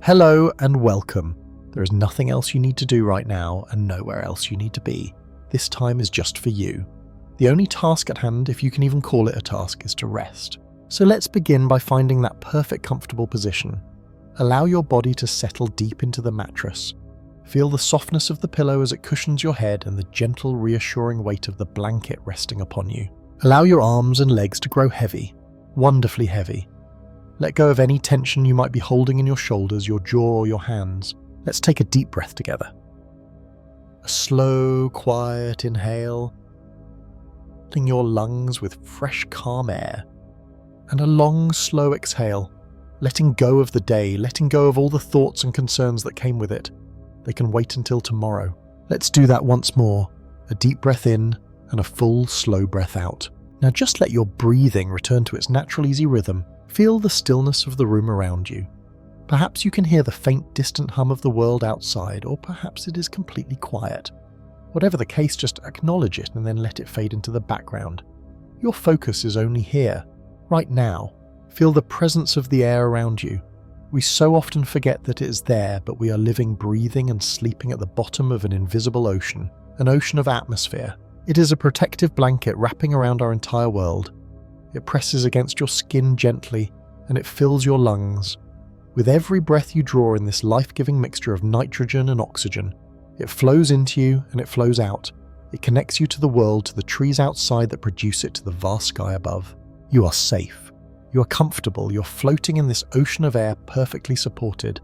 Hello and welcome. There is nothing else you need to do right now and nowhere else you need to be. This time is just for you. The only task at hand, if you can even call it a task, is to rest. So let's begin by finding that perfect comfortable position. Allow your body to settle deep into the mattress. Feel the softness of the pillow as it cushions your head and the gentle, reassuring weight of the blanket resting upon you. Allow your arms and legs to grow heavy, wonderfully heavy. Let go of any tension you might be holding in your shoulders, your jaw, or your hands. Let's take a deep breath together. A slow, quiet inhale, filling your lungs with fresh, calm air. And a long, slow exhale, letting go of the day, letting go of all the thoughts and concerns that came with it. They can wait until tomorrow. Let's do that once more. A deep breath in and a full, slow breath out. Now just let your breathing return to its natural, easy rhythm. Feel the stillness of the room around you. Perhaps you can hear the faint, distant hum of the world outside, or perhaps it is completely quiet. Whatever the case, just acknowledge it and then let it fade into the background. Your focus is only here, right now. Feel the presence of the air around you. We so often forget that it is there, but we are living, breathing and sleeping at the bottom of an invisible ocean, an ocean of atmosphere. It is a protective blanket wrapping around our entire world. It presses against your skin gently, and it fills your lungs. With every breath you draw in this life-giving mixture of nitrogen and oxygen, it flows into you and it flows out. It connects you to the world, to the trees outside that produce it, to the vast sky above. You are safe. You are comfortable. You're floating in this ocean of air, perfectly supported.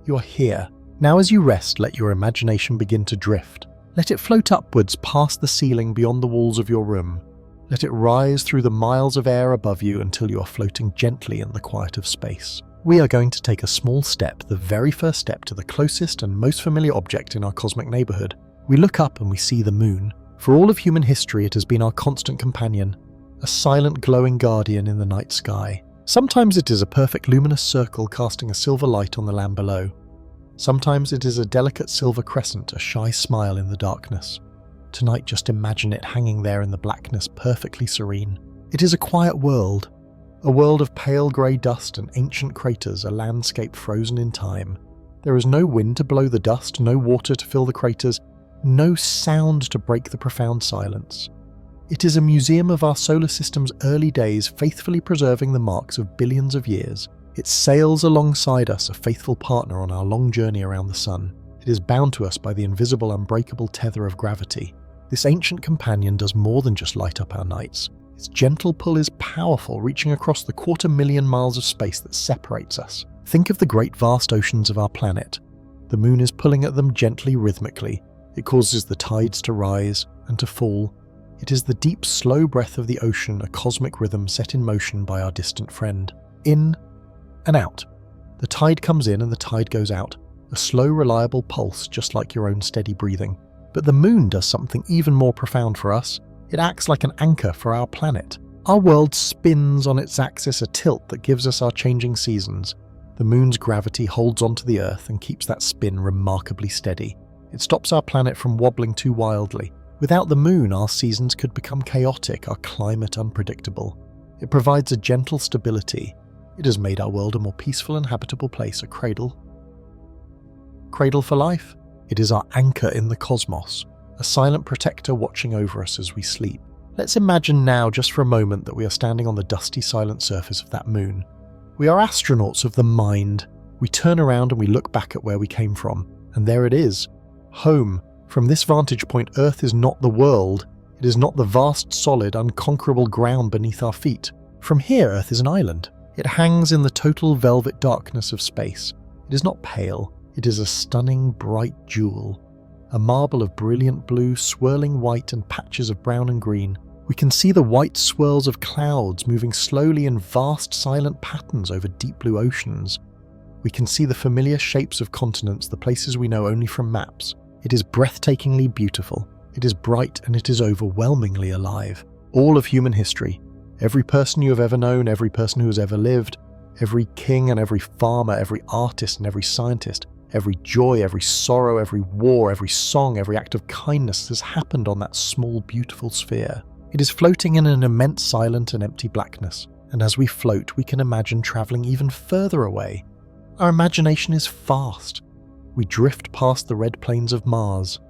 You are here. Now as you rest, let your imagination begin to drift. Let it float upwards past the ceiling beyond the walls of your room. Let it rise through the miles of air above you until you are floating gently in the quiet of space. We are going to take a small step, the very first step, to the closest and most familiar object in our cosmic neighborhood. We look up and we see the moon. For all of human history, it has been our constant companion, a silent, glowing guardian in the night sky. Sometimes it is a perfect luminous circle casting a silver light on the land below. Sometimes it is a delicate silver crescent, a shy smile in the darkness. Tonight, just imagine it hanging there in the blackness, perfectly serene. It is a quiet world, a world of pale grey dust and ancient craters, a landscape frozen in time. There is no wind to blow the dust, no water to fill the craters, no sound to break the profound silence. It is a museum of our solar system's early days, faithfully preserving the marks of billions of years. It sails alongside us, a faithful partner on our long journey around the sun. It is bound to us by the invisible, unbreakable tether of gravity. This ancient companion does more than just light up our nights. Its gentle pull is powerful, reaching across the 250,000 miles of space that separates us. Think of the great vast oceans of our planet. The moon is pulling at them gently, rhythmically. It causes the tides to rise and to fall. It is the deep, slow breath of the ocean, a cosmic rhythm set in motion by our distant friend. In and out. The tide comes in and the tide goes out. A slow, reliable pulse, just like your own steady breathing. But the moon does something even more profound for us. It acts like an anchor for our planet. Our world spins on its axis, a tilt that gives us our changing seasons. The moon's gravity holds onto the Earth and keeps that spin remarkably steady. It stops our planet from wobbling too wildly. Without the moon, our seasons could become chaotic, our climate unpredictable. It provides a gentle stability. It has made our world a more peaceful and habitable place, a cradle. Cradle for life? It is our anchor in the cosmos, a silent protector watching over us as we sleep. Let's imagine now, just for a moment, that we are standing on the dusty, silent surface of that moon. We are astronauts of the mind. We turn around and we look back at where we came from, and there it is, home. From this vantage point, Earth is not the world. It is not the vast, solid, unconquerable ground beneath our feet. From here, Earth is an island. It hangs in the total velvet darkness of space. It is not pale. It is a stunning, bright jewel, a marble of brilliant blue, swirling white and patches of brown and green. We can see the white swirls of clouds moving slowly in vast, silent patterns over deep blue oceans. We can see the familiar shapes of continents, the places we know only from maps. It is breathtakingly beautiful. It is bright and it is overwhelmingly alive. All of human history, every person you have ever known, every person who has ever lived, every king and every farmer, every artist and every scientist, every joy, every sorrow, every war, every song, every act of kindness has happened on that small, beautiful sphere. It is floating in an immense silent and empty blackness, and as we float, we can imagine travelling even further away, Our imagination is fast. We drift past the red plains of Mars.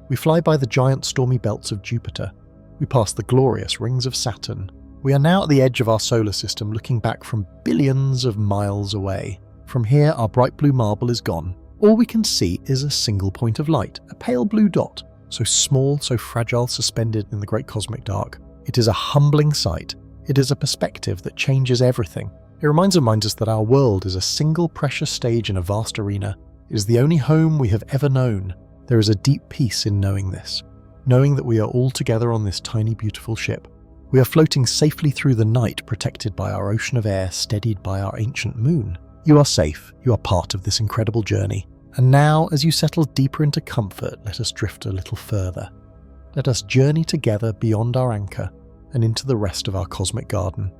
We fly by the giant stormy belts of Jupiter. We pass the glorious rings of Saturn. We are now at the edge of our solar system, looking back from billions of miles away. From here, our bright blue marble is gone. All we can see is a single point of light, a pale blue dot, so small, so fragile, suspended in the great cosmic dark. It is a humbling sight. It is a perspective that changes everything. It reminds us that our world is a single precious stage in a vast arena. It is the only home we have ever known. There is a deep peace in knowing this, knowing that we are all together on this tiny, beautiful ship. We are floating safely through the night, protected by our ocean of air, steadied by our ancient moon. You are safe. You are part of this incredible journey. And now, as you settle deeper into comfort, let us drift a little further. Let us journey together beyond our anchor and into the rest of our cosmic garden.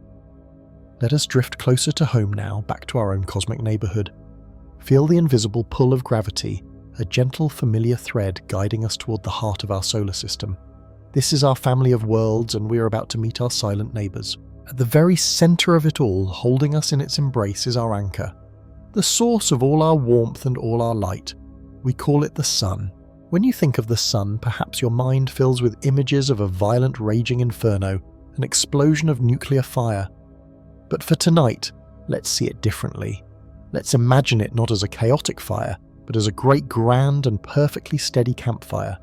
Let us drift closer to home now, back to our own cosmic neighborhood. Feel the invisible pull of gravity, a gentle, familiar thread guiding us toward the heart of our solar system. This is our family of worlds, and we are about to meet our silent neighbors. At the very center of it all, holding us in its embrace, is our anchor, the source of all our warmth and all our light. We call it the sun. When you think of the sun, perhaps your mind fills with images of a violent, raging inferno, an explosion of nuclear fire. But for tonight, let's see it differently. Let's imagine it not as a chaotic fire, but as a great, grand, and perfectly steady campfire.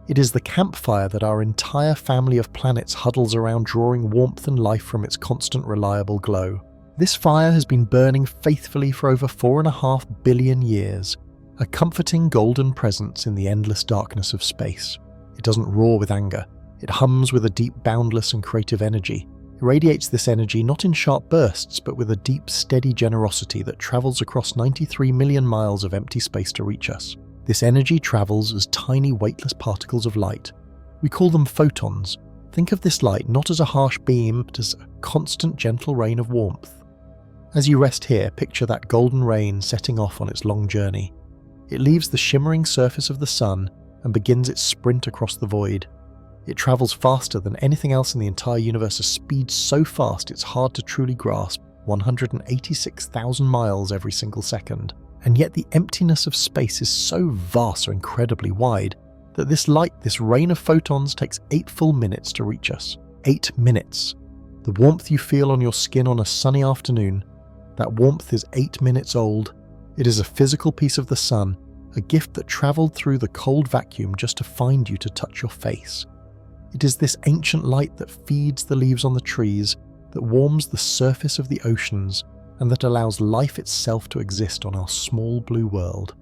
It is the campfire that our entire family of planets huddles around, drawing warmth and life from its constant, reliable glow. This fire has been burning faithfully for over 4.5 billion years, a comforting golden presence in the endless darkness of space. It doesn't roar with anger. It hums with a deep, boundless, and creative energy. It radiates this energy not in sharp bursts, but with a deep, steady generosity that travels across 93 million miles of empty space to reach us. This energy travels as tiny, weightless particles of light. We call them photons. Think of this light not as a harsh beam, but as a constant, gentle rain of warmth. As you rest here, picture that golden rain setting off on its long journey. It leaves the shimmering surface of the sun and begins its sprint across the void. It travels faster than anything else in the entire universe, a speed so fast it's hard to truly grasp, 186,000 miles every single second. And yet the emptiness of space is so vast, so incredibly wide, that this light, this rain of photons, takes 8 full minutes to reach us. 8 minutes. The warmth you feel on your skin on a sunny afternoon, that warmth is 8 minutes old. It is a physical piece of the sun, a gift that travelled through the cold vacuum just to find you to touch your face. It is this ancient light that feeds the leaves on the trees, that warms the surface of the oceans, and that allows life itself to exist on our small blue world.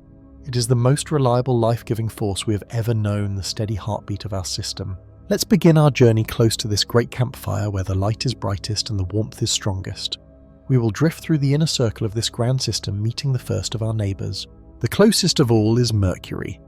It is the most reliable life-giving force we have ever known, the steady heartbeat of our system. Let's begin our journey close to this great campfire where the light is brightest and the warmth is strongest. We will drift through the inner circle of this grand system, meeting the first of our neighbours. The closest of all is Mercury.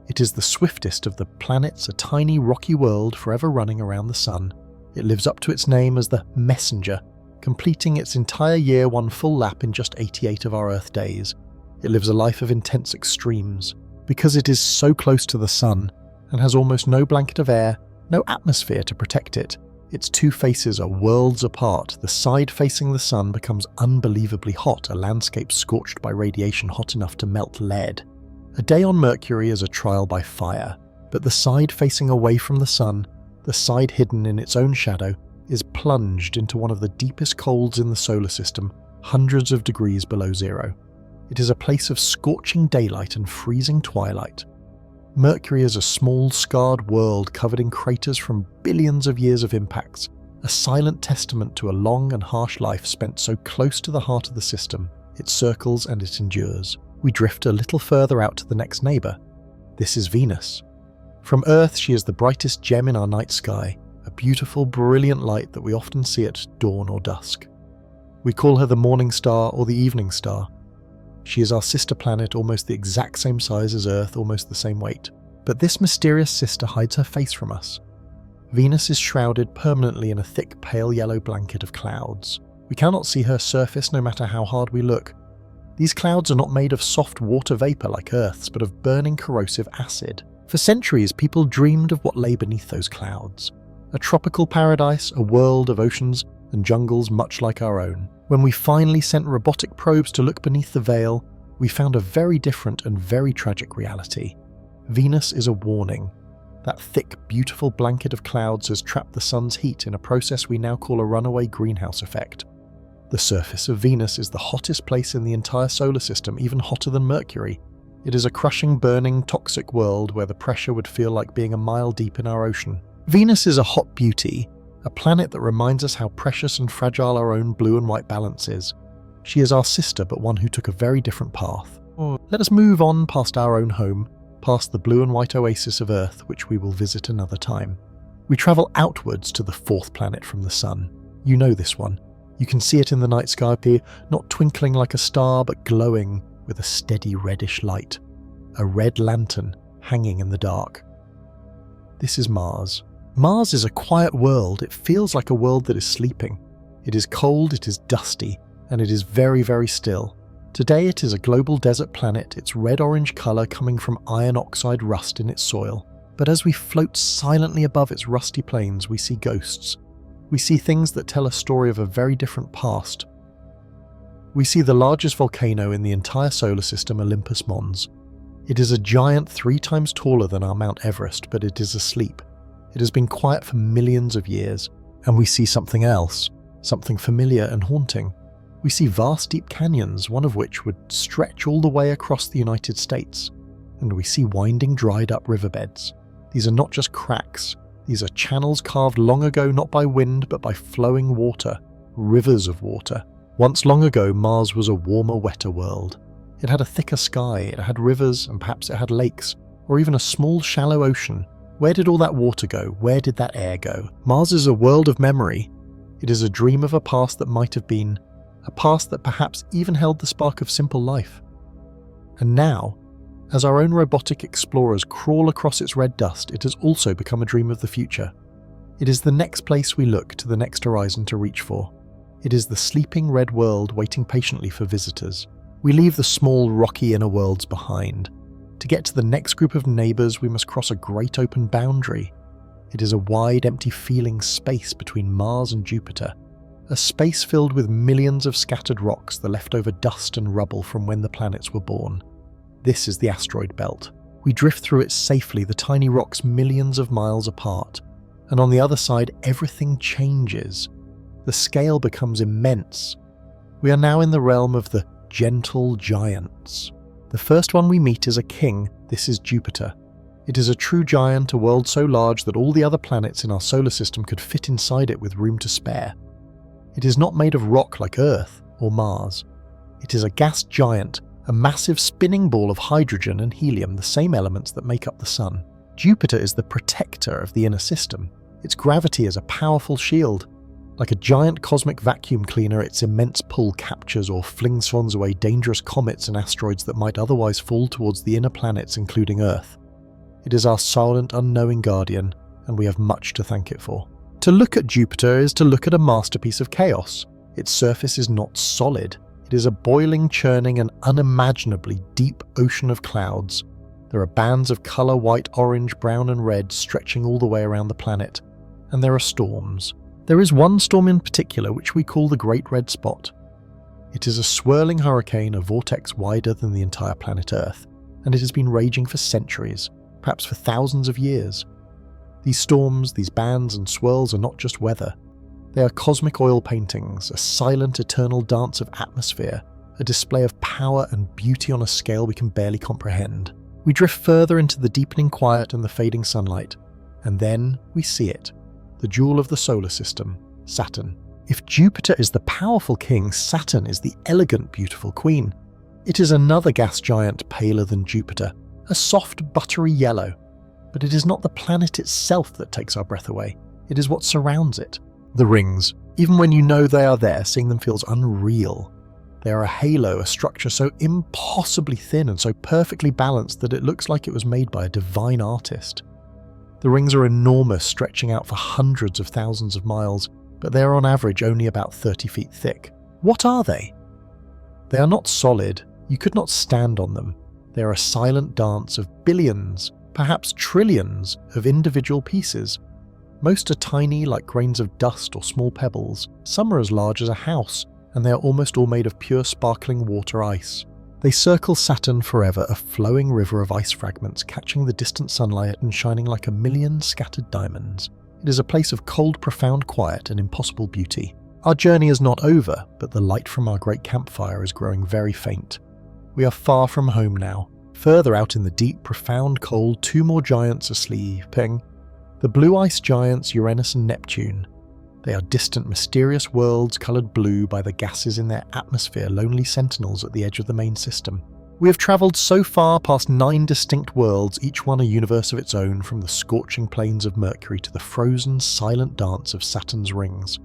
It is the swiftest of the planets, a tiny rocky world forever running around the sun. It lives up to its name as the messenger, completing its entire year one full lap in just 88 of our Earth days. It lives a life of intense extremes. Because it is so close to the sun and has almost no blanket of air, no atmosphere to protect it, its two faces are worlds apart. The side facing the sun becomes unbelievably hot, a landscape scorched by radiation hot enough to melt lead. A day on Mercury is a trial by fire, but the side facing away from the sun, the side hidden in its own shadow, is plunged into one of the deepest colds in the solar system, hundreds of degrees below zero. It is a place of scorching daylight and freezing twilight. Mercury is a small, scarred world covered in craters from billions of years of impacts, a silent testament to a long and harsh life spent so close to the heart of the system. It circles and it endures. We drift a little further out to the next neighbour. This is Venus. From Earth, she is the brightest gem in our night sky, a beautiful, brilliant light that we often see at dawn or dusk. We call her the morning star or the evening star. She is our sister planet, almost the exact same size as Earth, almost the same weight. But this mysterious sister hides her face from us. Venus is shrouded permanently in a thick, pale yellow blanket of clouds. We cannot see her surface no matter how hard we look. These clouds are not made of soft water vapour like Earth's, but of burning corrosive acid. For centuries, people dreamed of what lay beneath those clouds. A tropical paradise, a world of oceans and jungles much like our own. When we finally sent robotic probes to look beneath the veil, we found a very different and very tragic reality. Venus is a warning. That thick, beautiful blanket of clouds has trapped the sun's heat in a process we now call a runaway greenhouse effect. The surface of Venus is the hottest place in the entire solar system, even hotter than Mercury. It is a crushing, burning, toxic world where the pressure would feel like being a mile deep in our ocean. Venus is a hot beauty, a planet that reminds us how precious and fragile our own blue and white balance is. She is our sister, but one who took a very different path. Let us move on past our own home, past the blue and white oasis of Earth, which we will visit another time. We travel outwards to the fourth planet from the Sun. You know this one. You can see it in the night sky, not twinkling like a star, but glowing with a steady reddish light. A red lantern hanging in the dark. This is Mars. Mars is a quiet world. It feels like a world that is sleeping. It is cold, it is dusty, and it is very, very still. Today it is a global desert planet, its red-orange colour coming from iron oxide rust in its soil. But as we float silently above its rusty plains, we see ghosts. We see things that tell a story of a very different past. We see the largest volcano in the entire solar system, Olympus Mons. It is a giant 3 times taller than our Mount Everest, but it is asleep. It has been quiet for millions of years. And we see something else, something familiar and haunting. We see vast deep canyons, one of which would stretch all the way across the United States. And we see winding, dried up riverbeds. These are not just cracks. These are channels carved long ago not by wind but by flowing water, rivers of water. Once long ago, Mars was a warmer, wetter world. It had a thicker sky, it had rivers, and perhaps it had lakes, or even a small, shallow ocean. Where did all that water go? Where did that air go? Mars is a world of memory. It is a dream of a past that might have been, a past that perhaps even held the spark of simple life. And now, as our own robotic explorers crawl across its red dust, it has also become a dream of the future. It is the next place we look to the next horizon to reach for. It is the sleeping red world waiting patiently for visitors. We leave the small, rocky inner worlds behind. To get to the next group of neighbours, we must cross a great open boundary. It is a wide, empty feeling space between Mars and Jupiter. A space filled with millions of scattered rocks, the leftover dust and rubble from when the planets were born. This is the asteroid belt. We drift through it safely, the tiny rocks millions of miles apart. And on the other side, everything changes. The scale becomes immense. We are now in the realm of the gentle giants. The first one we meet is a king. This is Jupiter. It is a true giant, a world so large that all the other planets in our solar system could fit inside it with room to spare. It is not made of rock like Earth or Mars. It is a gas giant, a massive spinning ball of hydrogen and helium, the same elements that make up the Sun. Jupiter is the protector of the inner system. Its gravity is a powerful shield. Like a giant cosmic vacuum cleaner, its immense pull captures or flings swans away dangerous comets and asteroids that might otherwise fall towards the inner planets, including Earth. It is our silent, unknowing guardian, and we have much to thank it for. To look at Jupiter is to look at a masterpiece of chaos. Its surface is not solid. It is a boiling, churning, and unimaginably deep ocean of clouds. There are bands of colour white, orange, brown, and red stretching all the way around the planet. And there are storms. There is one storm in particular which we call the Great Red Spot. It is a swirling hurricane, a vortex wider than the entire planet Earth, and it has been raging for centuries, perhaps for thousands of years. These storms, these bands and swirls are not just weather. They are cosmic oil paintings, a silent eternal dance of atmosphere, a display of power and beauty on a scale we can barely comprehend. We drift further into the deepening quiet and the fading sunlight, and then we see it. The jewel of the solar system, Saturn. If Jupiter is the powerful king, Saturn is the elegant, beautiful queen. It is another gas giant paler than Jupiter, a soft, buttery yellow. But it is not the planet itself that takes our breath away. It is what surrounds it. The rings. Even when you know they are there, seeing them feels unreal. They are a halo, a structure so impossibly thin and so perfectly balanced that it looks like it was made by a divine artist. The rings are enormous, stretching out for hundreds of thousands of miles, but they are on average only about 30 feet thick. What are they? They are not solid. You could not stand on them. They are a silent dance of billions, perhaps trillions, of individual pieces. Most are tiny, like grains of dust or small pebbles. Some are as large as a house, and they are almost all made of pure sparkling water ice. They circle Saturn forever, a flowing river of ice fragments catching the distant sunlight and shining like a million scattered diamonds. It is a place of cold, profound quiet and impossible beauty. Our journey is not over, but the light from our great campfire is growing very faint. We are far from home now. Further out in the deep, profound cold, two more giants are sleeping. The blue ice giants Uranus and Neptune. They are distant, mysterious worlds coloured blue by the gases in their atmosphere, lonely sentinels at the edge of the main system. We have travelled so far past 9 distinct worlds, each one a universe of its own, from the scorching plains of Mercury to the frozen, silent dance of Saturn's rings.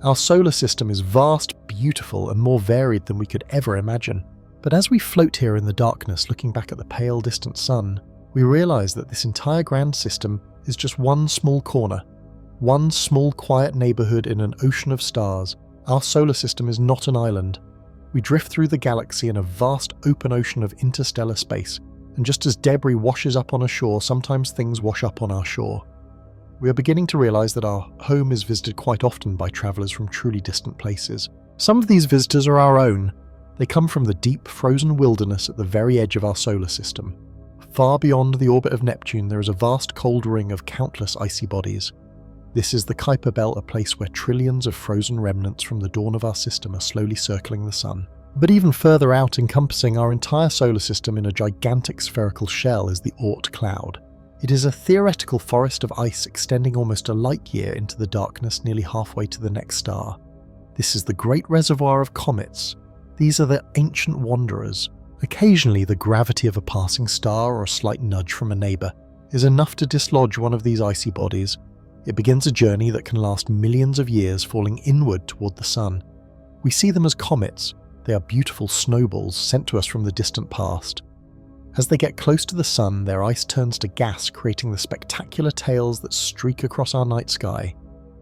Our solar system is vast, beautiful, and more varied than we could ever imagine. But as we float here in the darkness, looking back at the pale, distant sun, we realise that this entire grand system is just one small corner. One small, quiet neighbourhood in an ocean of stars. Our solar system is not an island. We drift through the galaxy in a vast open ocean of interstellar space, and just as debris washes up on a shore, sometimes things wash up on our shore. We are beginning to realise that our home is visited quite often by travellers from truly distant places. Some of these visitors are our own. They come from the deep, frozen wilderness at the very edge of our solar system. Far beyond the orbit of Neptune, there is a vast cold ring of countless icy bodies. This is the Kuiper Belt, a place where trillions of frozen remnants from the dawn of our system are slowly circling the sun. But even further out, encompassing our entire solar system in a gigantic spherical shell, is the Oort cloud. It is a theoretical forest of ice extending almost a light year into the darkness nearly halfway to the next star. This is the great reservoir of comets. These are the ancient wanderers. Occasionally, the gravity of a passing star or a slight nudge from a neighbour is enough to dislodge one of these icy bodies. It begins a journey that can last millions of years, falling inward toward the sun. We see them as comets. They are beautiful snowballs sent to us from the distant past. As they get close to the sun, their ice turns to gas, creating the spectacular tails that streak across our night sky.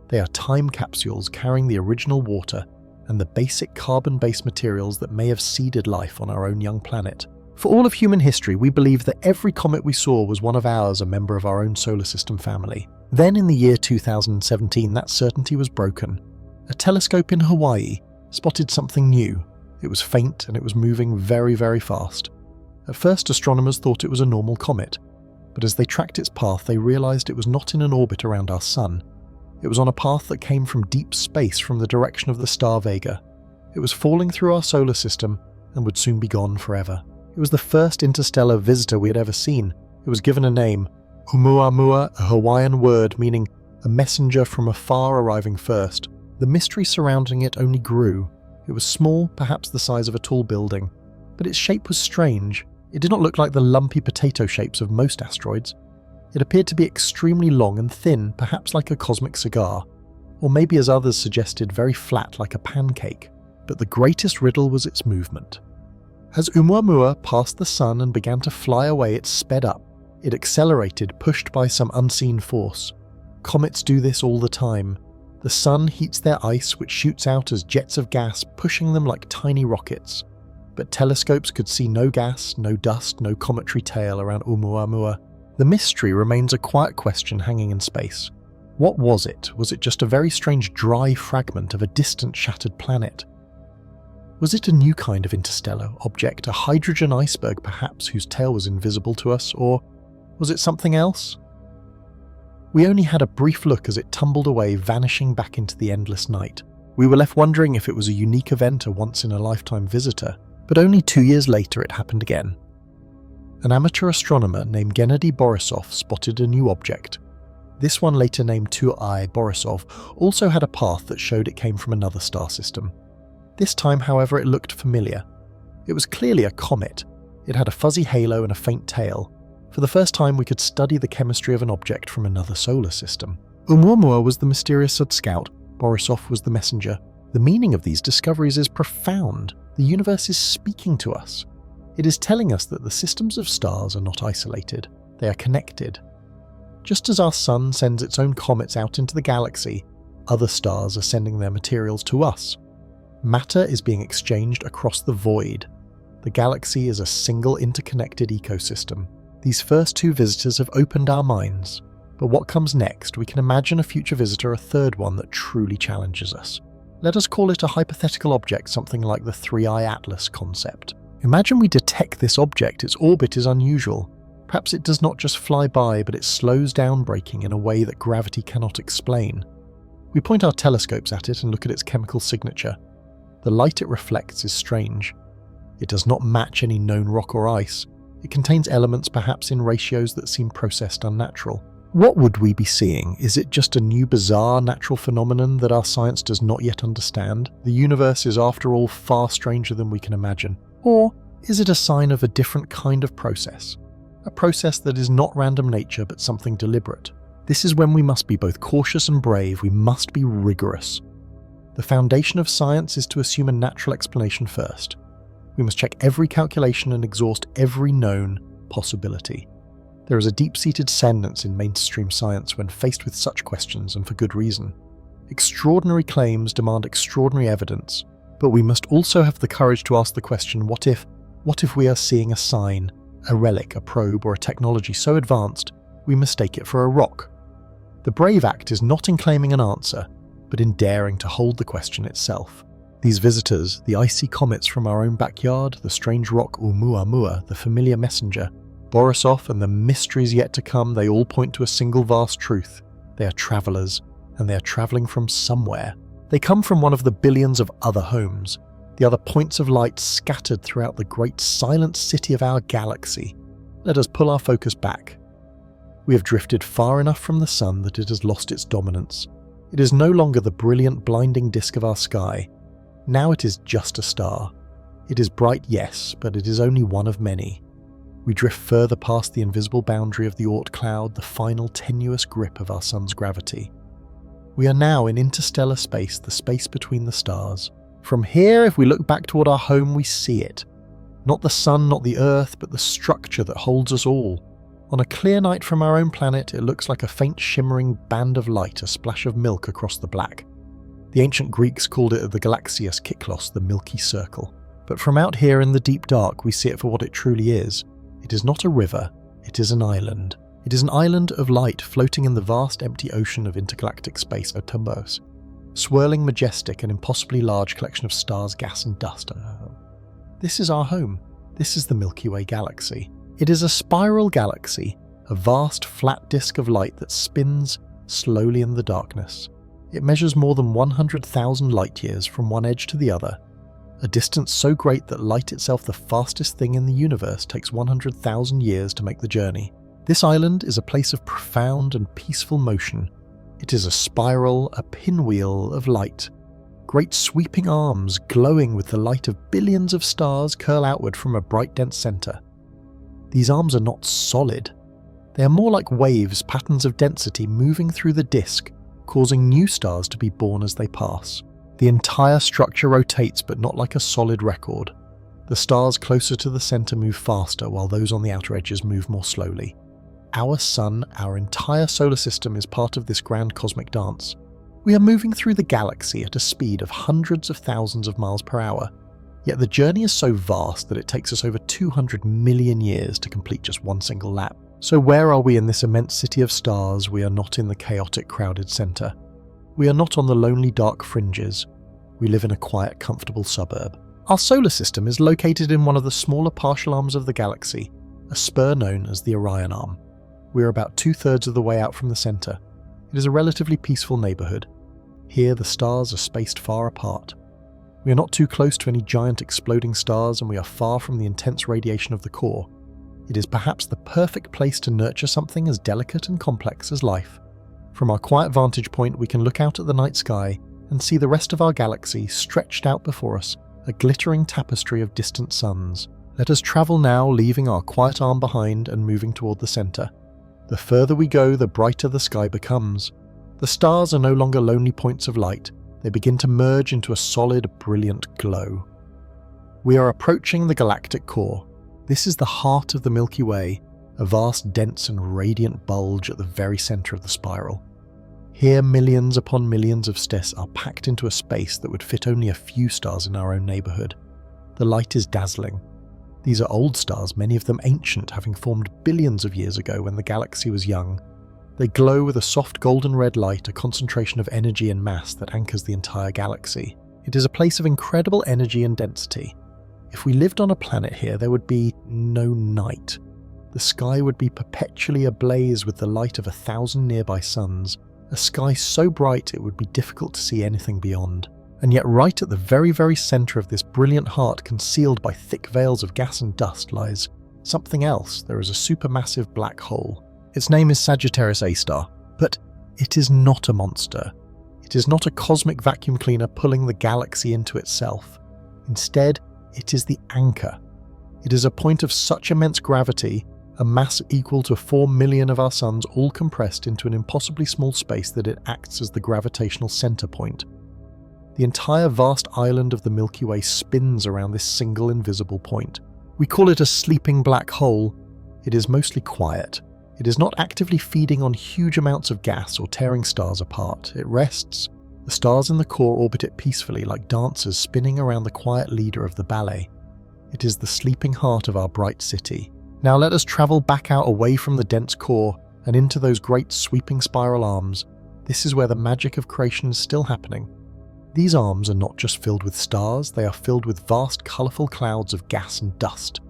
They are time capsules carrying the original water and the basic carbon-based materials that may have seeded life on our own young planet. For all of human history, we believe that every comet we saw was one of ours, a member of our own solar system family. Then in the year 2017, that certainty was broken. A telescope in Hawaii spotted something new. It was faint and it was moving very, very fast. At first, astronomers thought it was a normal comet, but as they tracked its path, they realised it was not in an orbit around our sun. It was on a path that came from deep space, from the direction of the star Vega. It was falling through our solar system and would soon be gone forever. It was the first interstellar visitor we had ever seen. It was given a name, Oumuamua, a Hawaiian word meaning a messenger from afar arriving first. The mystery surrounding it only grew. It was small, perhaps the size of a tall building, but its shape was strange. It did not look like the lumpy potato shapes of most asteroids. It appeared to be extremely long and thin, perhaps like a cosmic cigar, or maybe, as others suggested, very flat like a pancake. But the greatest riddle was its movement. As Oumuamua passed the sun and began to fly away, it sped up. It accelerated, pushed by some unseen force. Comets do this all the time. The sun heats their ice, which shoots out as jets of gas, pushing them like tiny rockets. But telescopes could see no gas, no dust, no cometary tail around Oumuamua. The mystery remains a quiet question hanging in space. What was it? Was it just a very strange dry fragment of a distant shattered planet? Was it a new kind of interstellar object, a hydrogen iceberg perhaps, whose tail was invisible to us, or was it something else? We only had a brief look as it tumbled away, vanishing back into the endless night. We were left wondering if it was a unique event, a once-in-a-lifetime visitor, but only 2 years later it happened again. An amateur astronomer named Gennady Borisov spotted a new object. This one, later named 2I Borisov, also had a path that showed it came from another star system. This time, however, it looked familiar. It was clearly a comet. It had a fuzzy halo and a faint tail. For the first time, we could study the chemistry of an object from another solar system. Oumuamua was the mysterious scout. Borisov was the messenger. The meaning of these discoveries is profound. The universe is speaking to us. It is telling us that the systems of stars are not isolated. They are connected. Just as our sun sends its own comets out into the galaxy, other stars are sending their materials to us. Matter is being exchanged across the void. The galaxy is a single interconnected ecosystem. These first 2 visitors have opened our minds. But what comes next? We can imagine a future visitor, a third one that truly challenges us. Let us call it a hypothetical object, something like the 3i Atlas concept. Imagine we detect this object, its orbit is unusual. Perhaps it does not just fly by, but it slows down braking in a way that gravity cannot explain. We point our telescopes at it and look at its chemical signature. The light it reflects is strange. It does not match any known rock or ice. It contains elements perhaps in ratios that seem processed unnatural. What would we be seeing? Is it just a new bizarre natural phenomenon that our science does not yet understand? The universe is after all far stranger than we can imagine. Or is it a sign of a different kind of process? A process that is not random nature but something deliberate. This is when we must be both cautious and brave. We must be rigorous. The foundation of science is to assume a natural explanation first. We must check every calculation and exhaust every known possibility. There is a deep-seated sadness in mainstream science when faced with such questions, and for good reason. Extraordinary claims demand extraordinary evidence, but we must also have the courage to ask the question, what if we are seeing a sign, a relic, a probe, or a technology so advanced we mistake it for a rock? The brave act is not in claiming an answer, but in daring to hold the question itself. These visitors, the icy comets from our own backyard, the strange rock Oumuamua, the familiar messenger, Borisov, and the mysteries yet to come, they all point to a single vast truth. They are travellers, and they are travelling from somewhere. They come from one of the billions of other homes, the other points of light scattered throughout the great silent city of our galaxy. Let us pull our focus back. We have drifted far enough from the sun that it has lost its dominance. It is no longer the brilliant, blinding disk of our sky. Now it is just a star. It is bright, yes, but it is only one of many. We drift further past the invisible boundary of the Oort cloud, the final tenuous grip of our sun's gravity. We are now in interstellar space, the space between the stars. From here, if we look back toward our home, we see it. Not the sun, not the earth, but the structure that holds us all. On a clear night from our own planet, it looks like a faint shimmering band of light, a splash of milk across the black. The ancient Greeks called it the Galaxias Kyklos, the Milky Circle. But from out here in the deep dark, we see it for what it truly is. It is not a river, it is an island. It is an island of light floating in the vast empty ocean of intergalactic space, Otumbos. Swirling, majestic, and impossibly large collection of stars, gas, and dust. This is our home. This is the Milky Way galaxy. It is a spiral galaxy, a vast flat disk of light that spins slowly in the darkness. It measures more than 100,000 light-years from one edge to the other, a distance so great that light itself, the fastest thing in the universe, takes 100,000 years to make the journey. This island is a place of profound and peaceful motion. It is a spiral, a pinwheel of light. Great sweeping arms, glowing with the light of billions of stars, curl outward from a bright dense centre. These arms are not solid. They are more like waves, patterns of density moving through the disk, causing new stars to be born as they pass. The entire structure rotates, but not like a solid record. The stars closer to the centre move faster, while those on the outer edges move more slowly. Our sun, our entire solar system, is part of this grand cosmic dance. We are moving through the galaxy at a speed of hundreds of thousands of miles per hour, yet the journey is so vast that it takes us over 200 million years to complete just one single lap. So where are we in this immense city of stars? We are not in the chaotic, crowded centre. We are not on the lonely, dark fringes. We live in a quiet, comfortable suburb. Our solar system is located in one of the smaller partial arms of the galaxy, a spur known as the Orion Arm. We are about 2/3 of the way out from the centre. It is a relatively peaceful neighbourhood. Here the stars are spaced far apart. We are not too close to any giant exploding stars, and we are far from the intense radiation of the core. It is perhaps the perfect place to nurture something as delicate and complex as life. From our quiet vantage point, we can look out at the night sky and see the rest of our galaxy stretched out before us, a glittering tapestry of distant suns. Let us travel now, leaving our quiet arm behind and moving toward the centre. The further we go, the brighter the sky becomes. The stars are no longer lonely points of light. They begin to merge into a solid, brilliant glow. We are approaching the galactic core. This is the heart of the Milky Way, a vast, dense and radiant bulge at the very centre of the spiral. Here millions upon millions of stars are packed into a space that would fit only a few stars in our own neighbourhood. The light is dazzling. These are old stars, many of them ancient, having formed billions of years ago when the galaxy was young. They glow with a soft golden red light, a concentration of energy and mass that anchors the entire galaxy. It is a place of incredible energy and density. If we lived on a planet here, there would be no night. The sky would be perpetually ablaze with the light of 1,000 nearby suns, a sky so bright it would be difficult to see anything beyond. And yet right at the very, very centre of this brilliant heart, concealed by thick veils of gas and dust, lies something else. There is a supermassive black hole. Its name is Sagittarius A star, but it is not a monster. It is not a cosmic vacuum cleaner pulling the galaxy into itself. Instead, it is the anchor. It is a point of such immense gravity, a mass equal to 4 million of our suns all compressed into an impossibly small space, that it acts as the gravitational centre point. The entire vast island of the Milky Way spins around this single invisible point. We call it a sleeping black hole. It is mostly quiet. It is not actively feeding on huge amounts of gas or tearing stars apart. It rests. The stars in the core orbit it peacefully, like dancers spinning around the quiet leader of the ballet. It is the sleeping heart of our bright city. Now let us travel back out away from the dense core and into those great sweeping spiral arms. This is where the magic of creation is still happening. These arms are not just filled with stars, they are filled with vast, colourful clouds of gas and dust.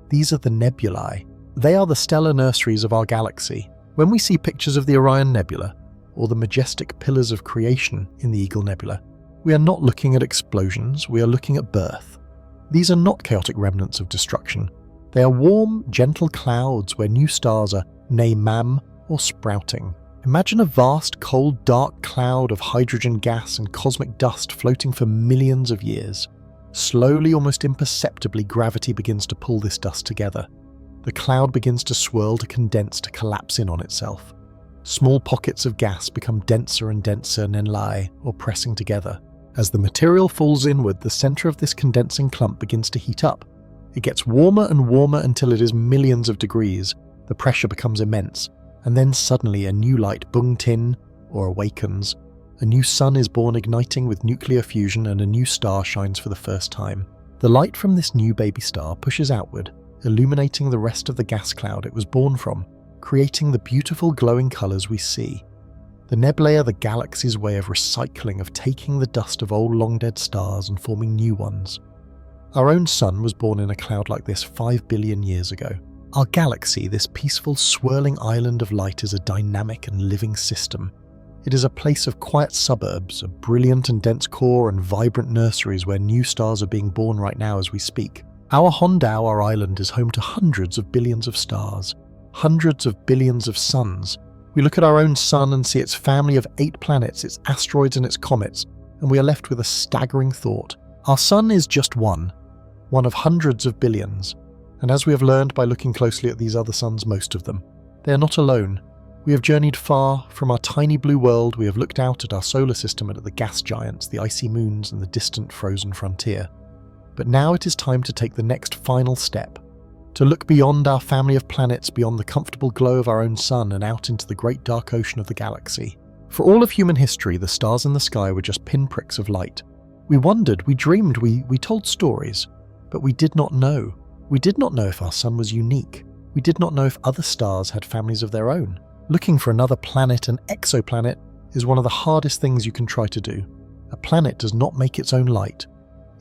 These are the nebulae. They are the stellar nurseries of our galaxy. When we see pictures of the Orion Nebula, or the majestic pillars of creation in the Eagle Nebula, we are not looking at explosions, we are looking at birth. These are not chaotic remnants of destruction. They are warm, gentle clouds where new stars are mam or sprouting. Imagine a vast, cold, dark cloud of hydrogen gas and cosmic dust floating for millions of years. Slowly, almost imperceptibly, gravity begins to pull this dust together. The cloud begins to swirl, to condense, to collapse in on itself. Small pockets of gas become denser and denser and then lie, or pressing together. As the material falls inward, the centre of this condensing clump begins to heat up. It gets warmer and warmer until it is millions of degrees. The pressure becomes immense. And then suddenly a new light bung-tin, or awakens. A new sun is born, igniting with nuclear fusion, and a new star shines for the first time. The light from this new baby star pushes outward, illuminating the rest of the gas cloud it was born from, creating the beautiful glowing colours we see. The nebulae are the galaxy's way of recycling, of taking the dust of old long-dead stars and forming new ones. Our own sun was born in a cloud like this 5 billion years ago. Our galaxy, this peaceful, swirling island of light, is a dynamic and living system. It is a place of quiet suburbs, a brilliant and dense core, and vibrant nurseries where new stars are being born right now as we speak. Our Hondao, our island, is home to hundreds of billions of stars, hundreds of billions of suns. We look at our own sun and see its family of 8 planets, its asteroids and its comets, and we are left with a staggering thought. Our sun is just one of hundreds of billions. And as we have learned by looking closely at these other suns, most of them, they are not alone. We have journeyed far from our tiny blue world. We have looked out at our solar system and at the gas giants, the icy moons, and the distant frozen frontier. But now it is time to take the next final step, to look beyond our family of planets, beyond the comfortable glow of our own sun, and out into the great dark ocean of the galaxy. For all of human history, the stars in the sky were just pinpricks of light. We wondered, we dreamed, we told stories, but we did not know. We did not know if our sun was unique. We did not know if other stars had families of their own. Looking for another planet, an exoplanet, is one of the hardest things you can try to do. A planet does not make its own light.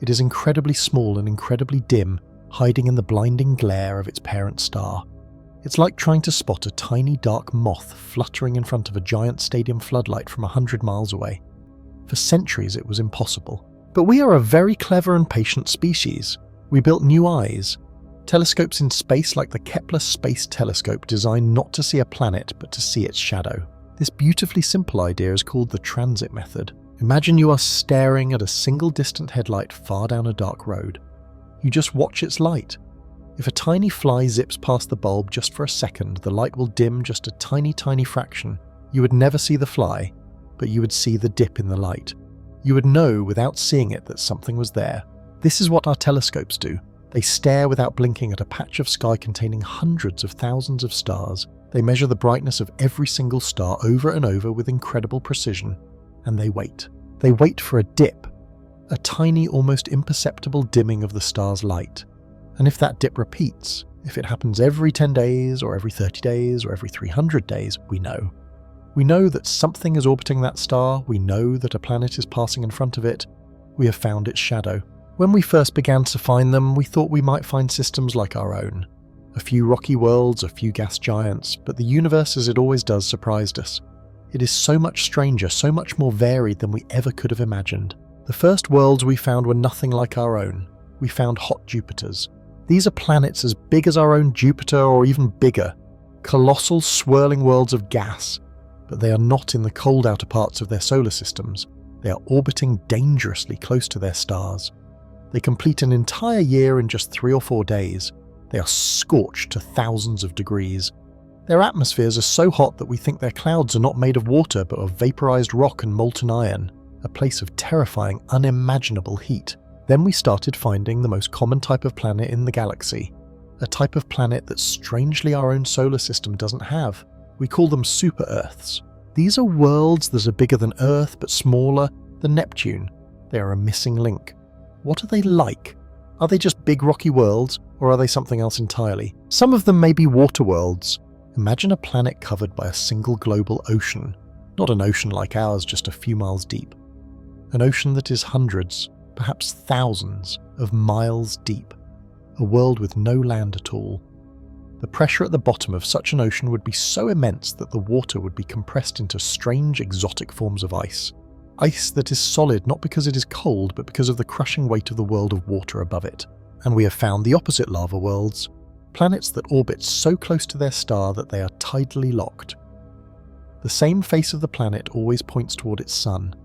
It is incredibly small and incredibly dim, hiding in the blinding glare of its parent star. It's like trying to spot a tiny dark moth fluttering in front of a giant stadium floodlight from 100 miles away. For centuries it was impossible. But we are a very clever and patient species. We built new eyes. Telescopes in space like the Kepler Space Telescope, designed not to see a planet but to see its shadow. This beautifully simple idea is called the transit method. Imagine you are staring at a single distant headlight far down a dark road. You just watch its light. If a tiny fly zips past the bulb just for a second, the light will dim just a tiny fraction. You would never see the fly, but you would see the dip in the light. You would know without seeing it that something was there. This is what our telescopes do. They stare without blinking at a patch of sky containing hundreds of thousands of stars. They measure the brightness of every single star over and over with incredible precision. And they wait. They wait for a dip. A tiny, almost imperceptible dimming of the star's light. And if that dip repeats, if it happens every 10 days, or every 30 days, or every 300 days, we know. We know that something is orbiting that star. We know that a planet is passing in front of it. We have found its shadow. When we first began to find them, we thought we might find systems like our own. A few rocky worlds, a few gas giants, but the universe, as it always does, surprised us. It is so much stranger, so much more varied than we ever could have imagined. The first worlds we found were nothing like our own. We found hot Jupiters. These are planets as big as our own Jupiter or even bigger. Colossal swirling worlds of gas. But they are not in the cold outer parts of their solar systems. They are orbiting dangerously close to their stars. They complete an entire year in just 3 or 4 days. They are scorched to thousands of degrees. Their atmospheres are so hot that we think their clouds are not made of water but of vaporized rock and molten iron, a place of terrifying, unimaginable heat. Then we started finding the most common type of planet in the galaxy, a type of planet that strangely our own solar system doesn't have. We call them super-Earths. These are worlds that are bigger than Earth but smaller than Neptune. They are a missing link. What are they like? Are they just big rocky worlds, or are they something else entirely? Some of them may be water worlds. Imagine a planet covered by a single global ocean. Not an ocean like ours, just a few miles deep. An ocean that is hundreds, perhaps thousands, of miles deep. A world with no land at all. The pressure at the bottom of such an ocean would be so immense that the water would be compressed into strange exotic forms of ice. Ice that is solid not because it is cold, but because of the crushing weight of the world of water above it. And we have found the opposite lava worlds, planets that orbit so close to their star that they are tidally locked. The same face of the planet always points toward its sun.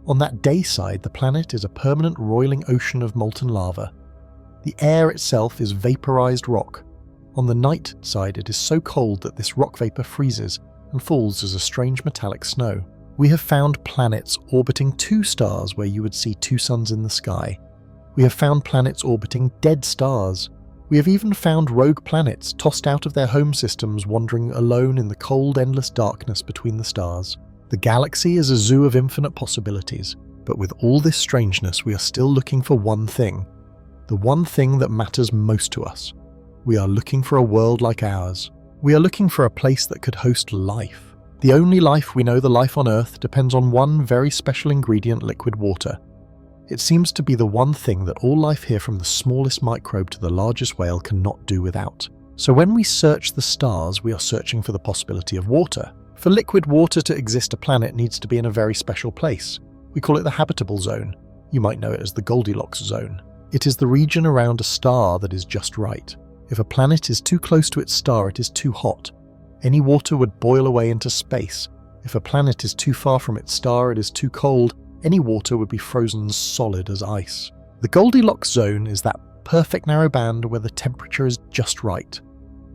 On that day side, the planet is a permanent roiling ocean of molten lava. The air itself is vaporized rock. On the night side, it is so cold that this rock vapor freezes and falls as a strange metallic snow. We have found planets orbiting 2 stars where you would see 2 suns in the sky. We have found planets orbiting dead stars. We have even found rogue planets tossed out of their home systems wandering alone in the cold, endless darkness between the stars. The galaxy is a zoo of infinite possibilities, but with all this strangeness we are still looking for one thing. The one thing that matters most to us. We are looking for a world like ours. We are looking for a place that could host life. The only life we know, the life on Earth, depends on one very special ingredient, liquid water. It seems to be the one thing that all life here from the smallest microbe to the largest whale cannot do without. So when we search the stars, we are searching for the possibility of water. For liquid water to exist, a planet needs to be in a very special place. We call it the habitable zone. You might know it as the Goldilocks zone. It is the region around a star that is just right. If a planet is too close to its star, it is too hot. Any water would boil away into space. If a planet is too far from its star, it is too cold. Any water would be frozen solid as ice. The Goldilocks zone is that perfect narrow band where the temperature is just right,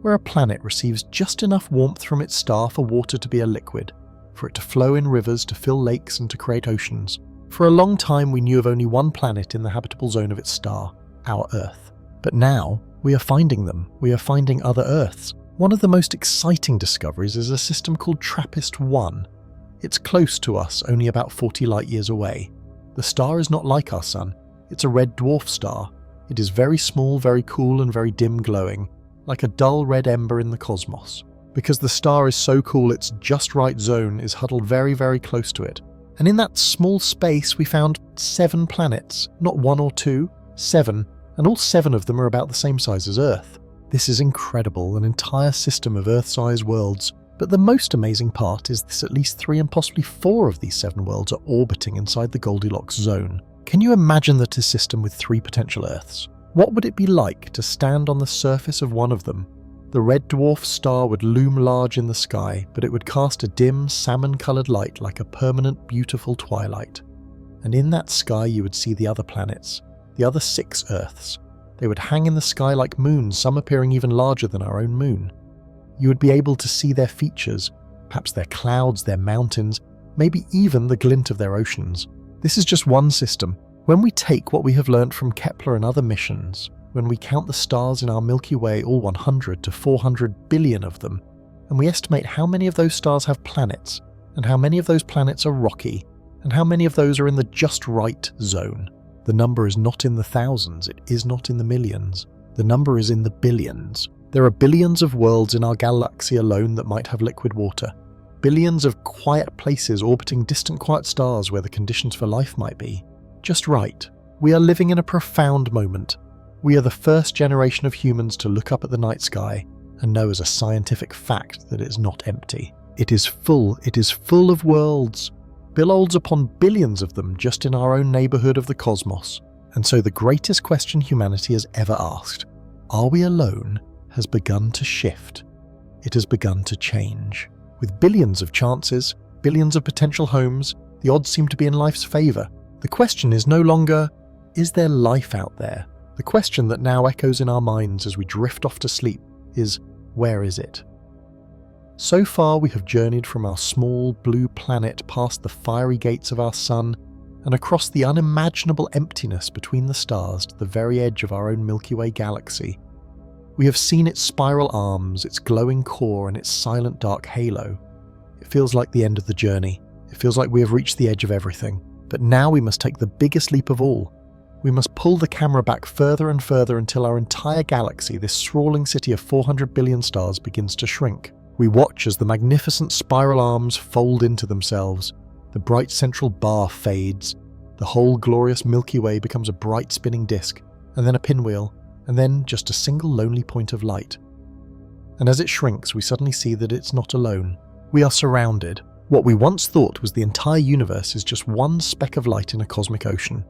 where a planet receives just enough warmth from its star for water to be a liquid, for it to flow in rivers, to fill lakes and to create oceans. For a long time we knew of only one planet in the habitable zone of its star, our Earth. But now we are finding them. We are finding other Earths. One of the most exciting discoveries is a system called TRAPPIST-1. It's close to us, only about 40 light years away. The star is not like our Sun. It's a red dwarf star. It is very small, very cool and very dim glowing, like a dull red ember in the cosmos. Because the star is so cool, its just right zone is huddled very, very close to it. And in that small space we found 7 planets, not 1 or 2, 7, and all 7 of them are about the same size as Earth. This is incredible, an entire system of Earth-sized worlds. But the most amazing part is that at least 3 and possibly 4 of these 7 worlds are orbiting inside the Goldilocks zone. Can you imagine that a system with 3 potential Earths? What would it be like to stand on the surface of one of them? The red dwarf star would loom large in the sky, but it would cast a dim, salmon-coloured light like a permanent, beautiful twilight. And in that sky you would see the other planets, the other 6 Earths. They would hang in the sky like moons, some appearing even larger than our own moon. You would be able to see their features, perhaps their clouds, their mountains, maybe even the glint of their oceans. This is just one system. When we take what we have learnt from Kepler and other missions, when we count the stars in our Milky Way, all 100 to 400 billion of them, and we estimate how many of those stars have planets, and how many of those planets are rocky, and how many of those are in the just right zone, the number is not in the thousands, it is not in the millions. The number is in the billions. There are billions of worlds in our galaxy alone that might have liquid water. Billions of quiet places orbiting distant quiet stars where the conditions for life might be just right. We are living in a profound moment. We are the first generation of humans to look up at the night sky and know as a scientific fact that it's not empty. It is full of worlds, billions upon billions of them just in our own neighbourhood of the cosmos. And so the greatest question humanity has ever asked, are we alone, has begun to shift. It has begun to change. With billions of chances, billions of potential homes, the odds seem to be in life's favour. The question is no longer, is there life out there? The question that now echoes in our minds as we drift off to sleep is, where is it? So far we have journeyed from our small blue planet past the fiery gates of our sun and across the unimaginable emptiness between the stars to the very edge of our own Milky Way galaxy. We have seen its spiral arms, its glowing core and its silent dark halo. It feels like the end of the journey. It feels like we have reached the edge of everything. But now we must take the biggest leap of all. We must pull the camera back further and further until our entire galaxy, this sprawling city of 400 billion stars, begins to shrink. We watch as the magnificent spiral arms fold into themselves, the bright central bar fades, the whole glorious Milky Way becomes a bright spinning disk, and then a pinwheel, and then just a single lonely point of light. And as it shrinks, we suddenly see that it's not alone. We are surrounded. What we once thought was the entire universe is just one speck of light in a cosmic ocean.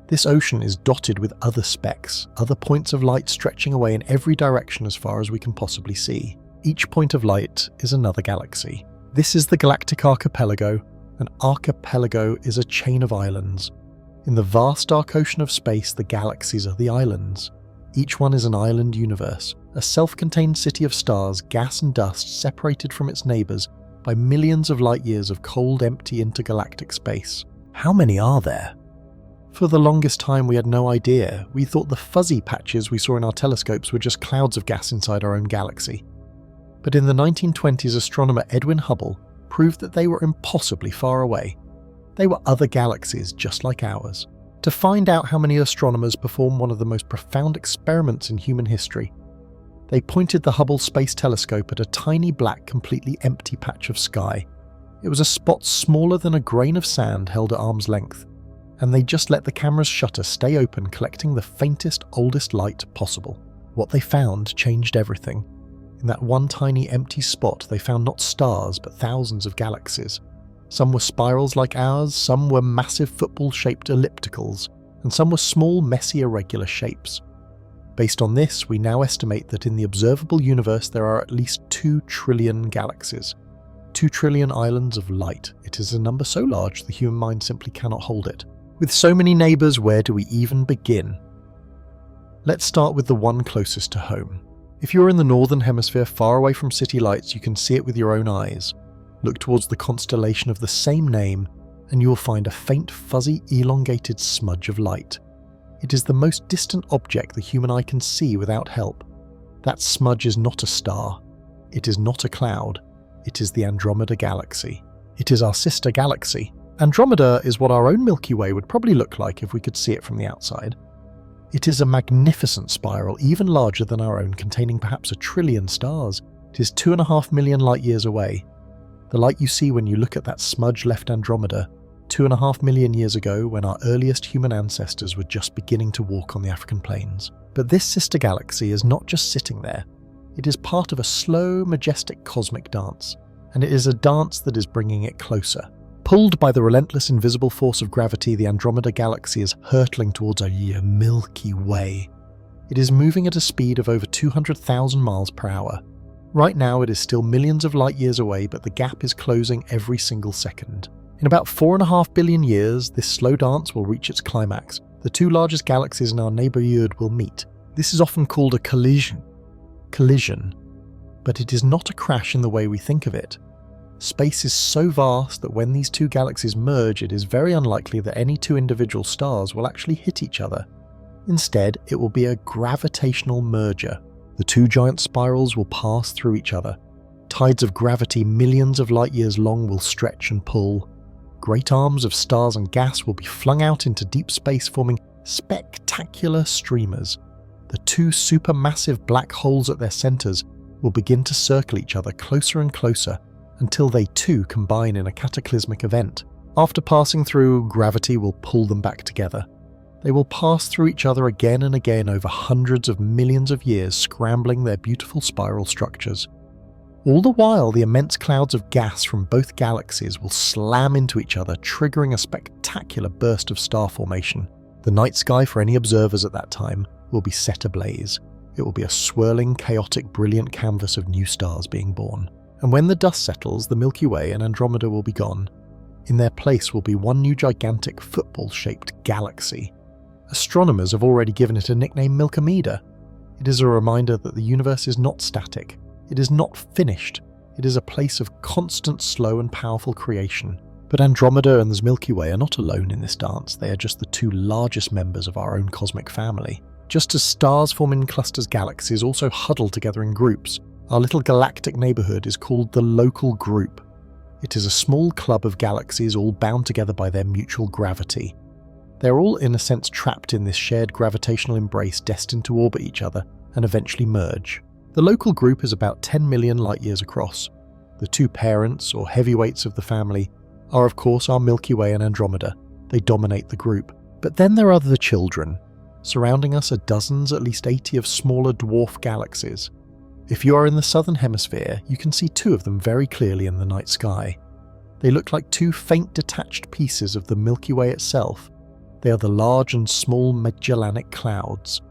This ocean is dotted with other specks, other points of light stretching away in every direction as far as we can possibly see. Each point of light is another galaxy. This is the galactic archipelago. An archipelago is a chain of islands. In the vast dark ocean of space, the galaxies are the islands. Each one is an island universe, a self-contained city of stars, gas and dust separated from its neighbours by millions of light years of cold, empty intergalactic space. How many are there? For the longest time we had no idea. We thought the fuzzy patches we saw in our telescopes were just clouds of gas inside our own galaxy. But in the 1920s, astronomer Edwin Hubble proved that they were impossibly far away. They were other galaxies just like ours. To find out how many astronomers performed one of the most profound experiments in human history, they pointed the Hubble Space Telescope at a tiny black, completely empty patch of sky. It was a spot smaller than a grain of sand held at arm's length, and they just let the camera's shutter stay open, collecting the faintest, oldest light possible. What they found changed everything. In that one tiny empty spot, they found not stars, but thousands of galaxies. Some were spirals like ours, some were massive football-shaped ellipticals, and some were small, messy, irregular shapes. Based on this, we now estimate that in the observable universe there are at least 2 trillion galaxies. 2 trillion islands of light. It is a number so large the human mind simply cannot hold it. With so many neighbours, where do we even begin? Let's start with the one closest to home. If you're in the northern hemisphere far away from city lights, you can see it with your own eyes. Look towards the constellation of the same name and you will find a faint, fuzzy, elongated smudge of light. It is the most distant object the human eye can see without help. That smudge is not a star. It is not a cloud. It is the Andromeda Galaxy. It is our sister galaxy. Andromeda is what our own Milky Way would probably look like if we could see it from the outside. It is a magnificent spiral, even larger than our own, containing perhaps 1 trillion stars. It is 2.5 million light-years away. The light you see when you look at that smudge-left Andromeda, 2.5 million years ago, when our earliest human ancestors were just beginning to walk on the African plains. But this sister galaxy is not just sitting there. It is part of a slow, majestic cosmic dance, and it is a dance that is bringing it closer. Pulled by the relentless invisible force of gravity, the Andromeda Galaxy is hurtling towards our Milky Way. It is moving at a speed of over 200,000 miles per hour. Right now it is still millions of light years away, but the gap is closing every single second. In about 4.5 billion years, this slow dance will reach its climax. The 2 largest galaxies in our neighbourhood will meet. This is often called a collision. But it is not a crash in the way we think of it. Space is so vast that when these 2 galaxies merge, it is very unlikely that any 2 individual stars will actually hit each other. Instead, it will be a gravitational merger. The 2 giant spirals will pass through each other. Tides of gravity millions of light years long will stretch and pull. Great arms of stars and gas will be flung out into deep space, forming spectacular streamers. The 2 supermassive black holes at their centres will begin to circle each other closer and closer, until they too combine in a cataclysmic event. After passing through, gravity will pull them back together. They will pass through each other again and again over hundreds of millions of years, scrambling their beautiful spiral structures. All the while, the immense clouds of gas from both galaxies will slam into each other, triggering a spectacular burst of star formation. The night sky for any observers at that time will be set ablaze. It will be a swirling, chaotic, brilliant canvas of new stars being born. And when the dust settles, the Milky Way and Andromeda will be gone. In their place will be one new gigantic football-shaped galaxy. Astronomers have already given it a nickname, Milkomeda. It is a reminder that the universe is not static. It is not finished. It is a place of constant, slow and powerful creation. But Andromeda and the Milky Way are not alone in this dance. They are just the two largest members of our own cosmic family. Just as stars form in clusters, galaxies also huddle together in groups. Our little galactic neighborhood is called the local group. It is a small club of galaxies all bound together by their mutual gravity. They're all in a sense trapped in this shared gravitational embrace, destined to orbit each other and eventually merge. The local group is about 10 million light-years across. The two parents, or heavyweights of the family, are of course our Milky Way and Andromeda. They dominate the group. But then there are the children. Surrounding us are dozens, at least 80 of smaller dwarf galaxies. If you are in the southern hemisphere, you can see two of them very clearly in the night sky. They look like two faint detached pieces of the Milky Way itself. They are the large and small Magellanic Clouds.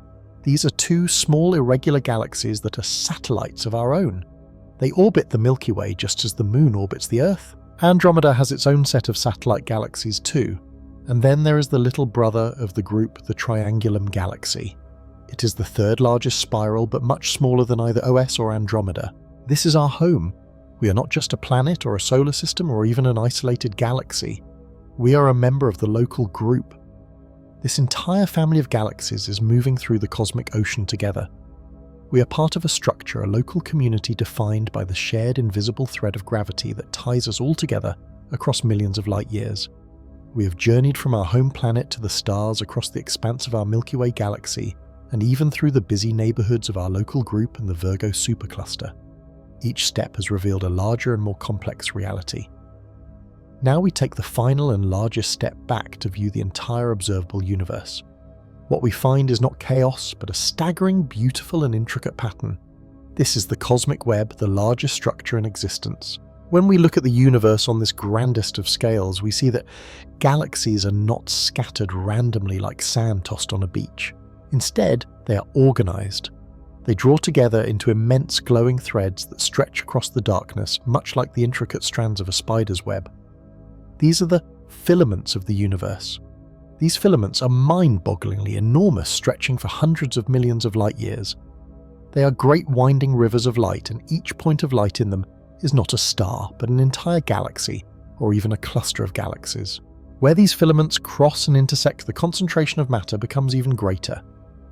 These are two small irregular galaxies that are satellites of our own. They orbit the Milky Way just as the Moon orbits the Earth. Andromeda has its own set of satellite galaxies too. And then there is the little brother of the group, the Triangulum Galaxy. It is the third largest spiral, but much smaller than either OS or Andromeda. This is our home. We are not just a planet or a solar system or even an isolated galaxy. We are a member of the local group. This entire family of galaxies is moving through the cosmic ocean together. We are part of a structure, a local community defined by the shared invisible thread of gravity that ties us all together across millions of light years. We have journeyed from our home planet to the stars, across the expanse of our Milky Way galaxy, and even through the busy neighborhoods of our local group and the Virgo supercluster. Each step has revealed a larger and more complex reality. Now we take the final and largest step back to view the entire observable universe. What we find is not chaos, but a staggering, beautiful and intricate pattern. This is the cosmic web, the largest structure in existence. When we look at the universe on this grandest of scales, we see that galaxies are not scattered randomly like sand tossed on a beach. Instead, they are organized. They draw together into immense glowing threads that stretch across the darkness, much like the intricate strands of a spider's web. These are the filaments of the universe. These filaments are mind-bogglingly enormous, stretching for hundreds of millions of light years. They are great winding rivers of light, and each point of light in them is not a star, but an entire galaxy, or even a cluster of galaxies. Where these filaments cross and intersect, the concentration of matter becomes even greater.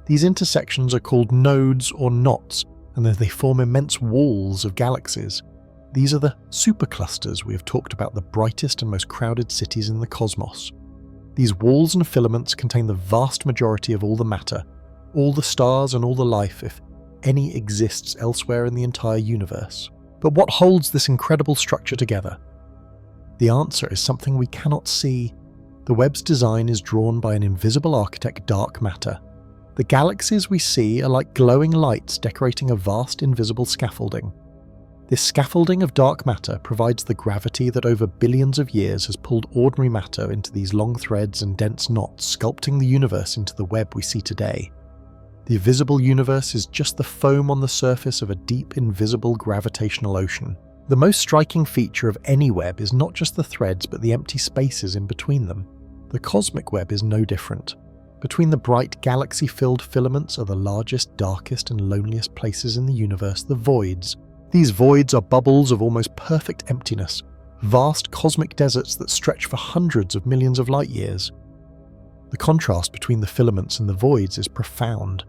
These intersections are called nodes or knots, and they form immense walls of galaxies. These are the superclusters we have talked about, the brightest and most crowded cities in the cosmos. These walls and filaments contain the vast majority of all the matter, all the stars and all the life, if any exists elsewhere in the entire universe. But what holds this incredible structure together? The answer is something we cannot see. The web's design is drawn by an invisible architect, dark matter. The galaxies we see are like glowing lights decorating a vast invisible scaffolding. This scaffolding of dark matter provides the gravity that over billions of years has pulled ordinary matter into these long threads and dense knots, sculpting the universe into the web we see today. The visible universe is just the foam on the surface of a deep, invisible gravitational ocean. The most striking feature of any web is not just the threads, but the empty spaces in between them. The cosmic web is no different. Between the bright, galaxy-filled filaments are the largest, darkest, and loneliest places in the universe, the voids. These voids are bubbles of almost perfect emptiness, vast cosmic deserts that stretch for hundreds of millions of light years. The contrast between the filaments and the voids is profound.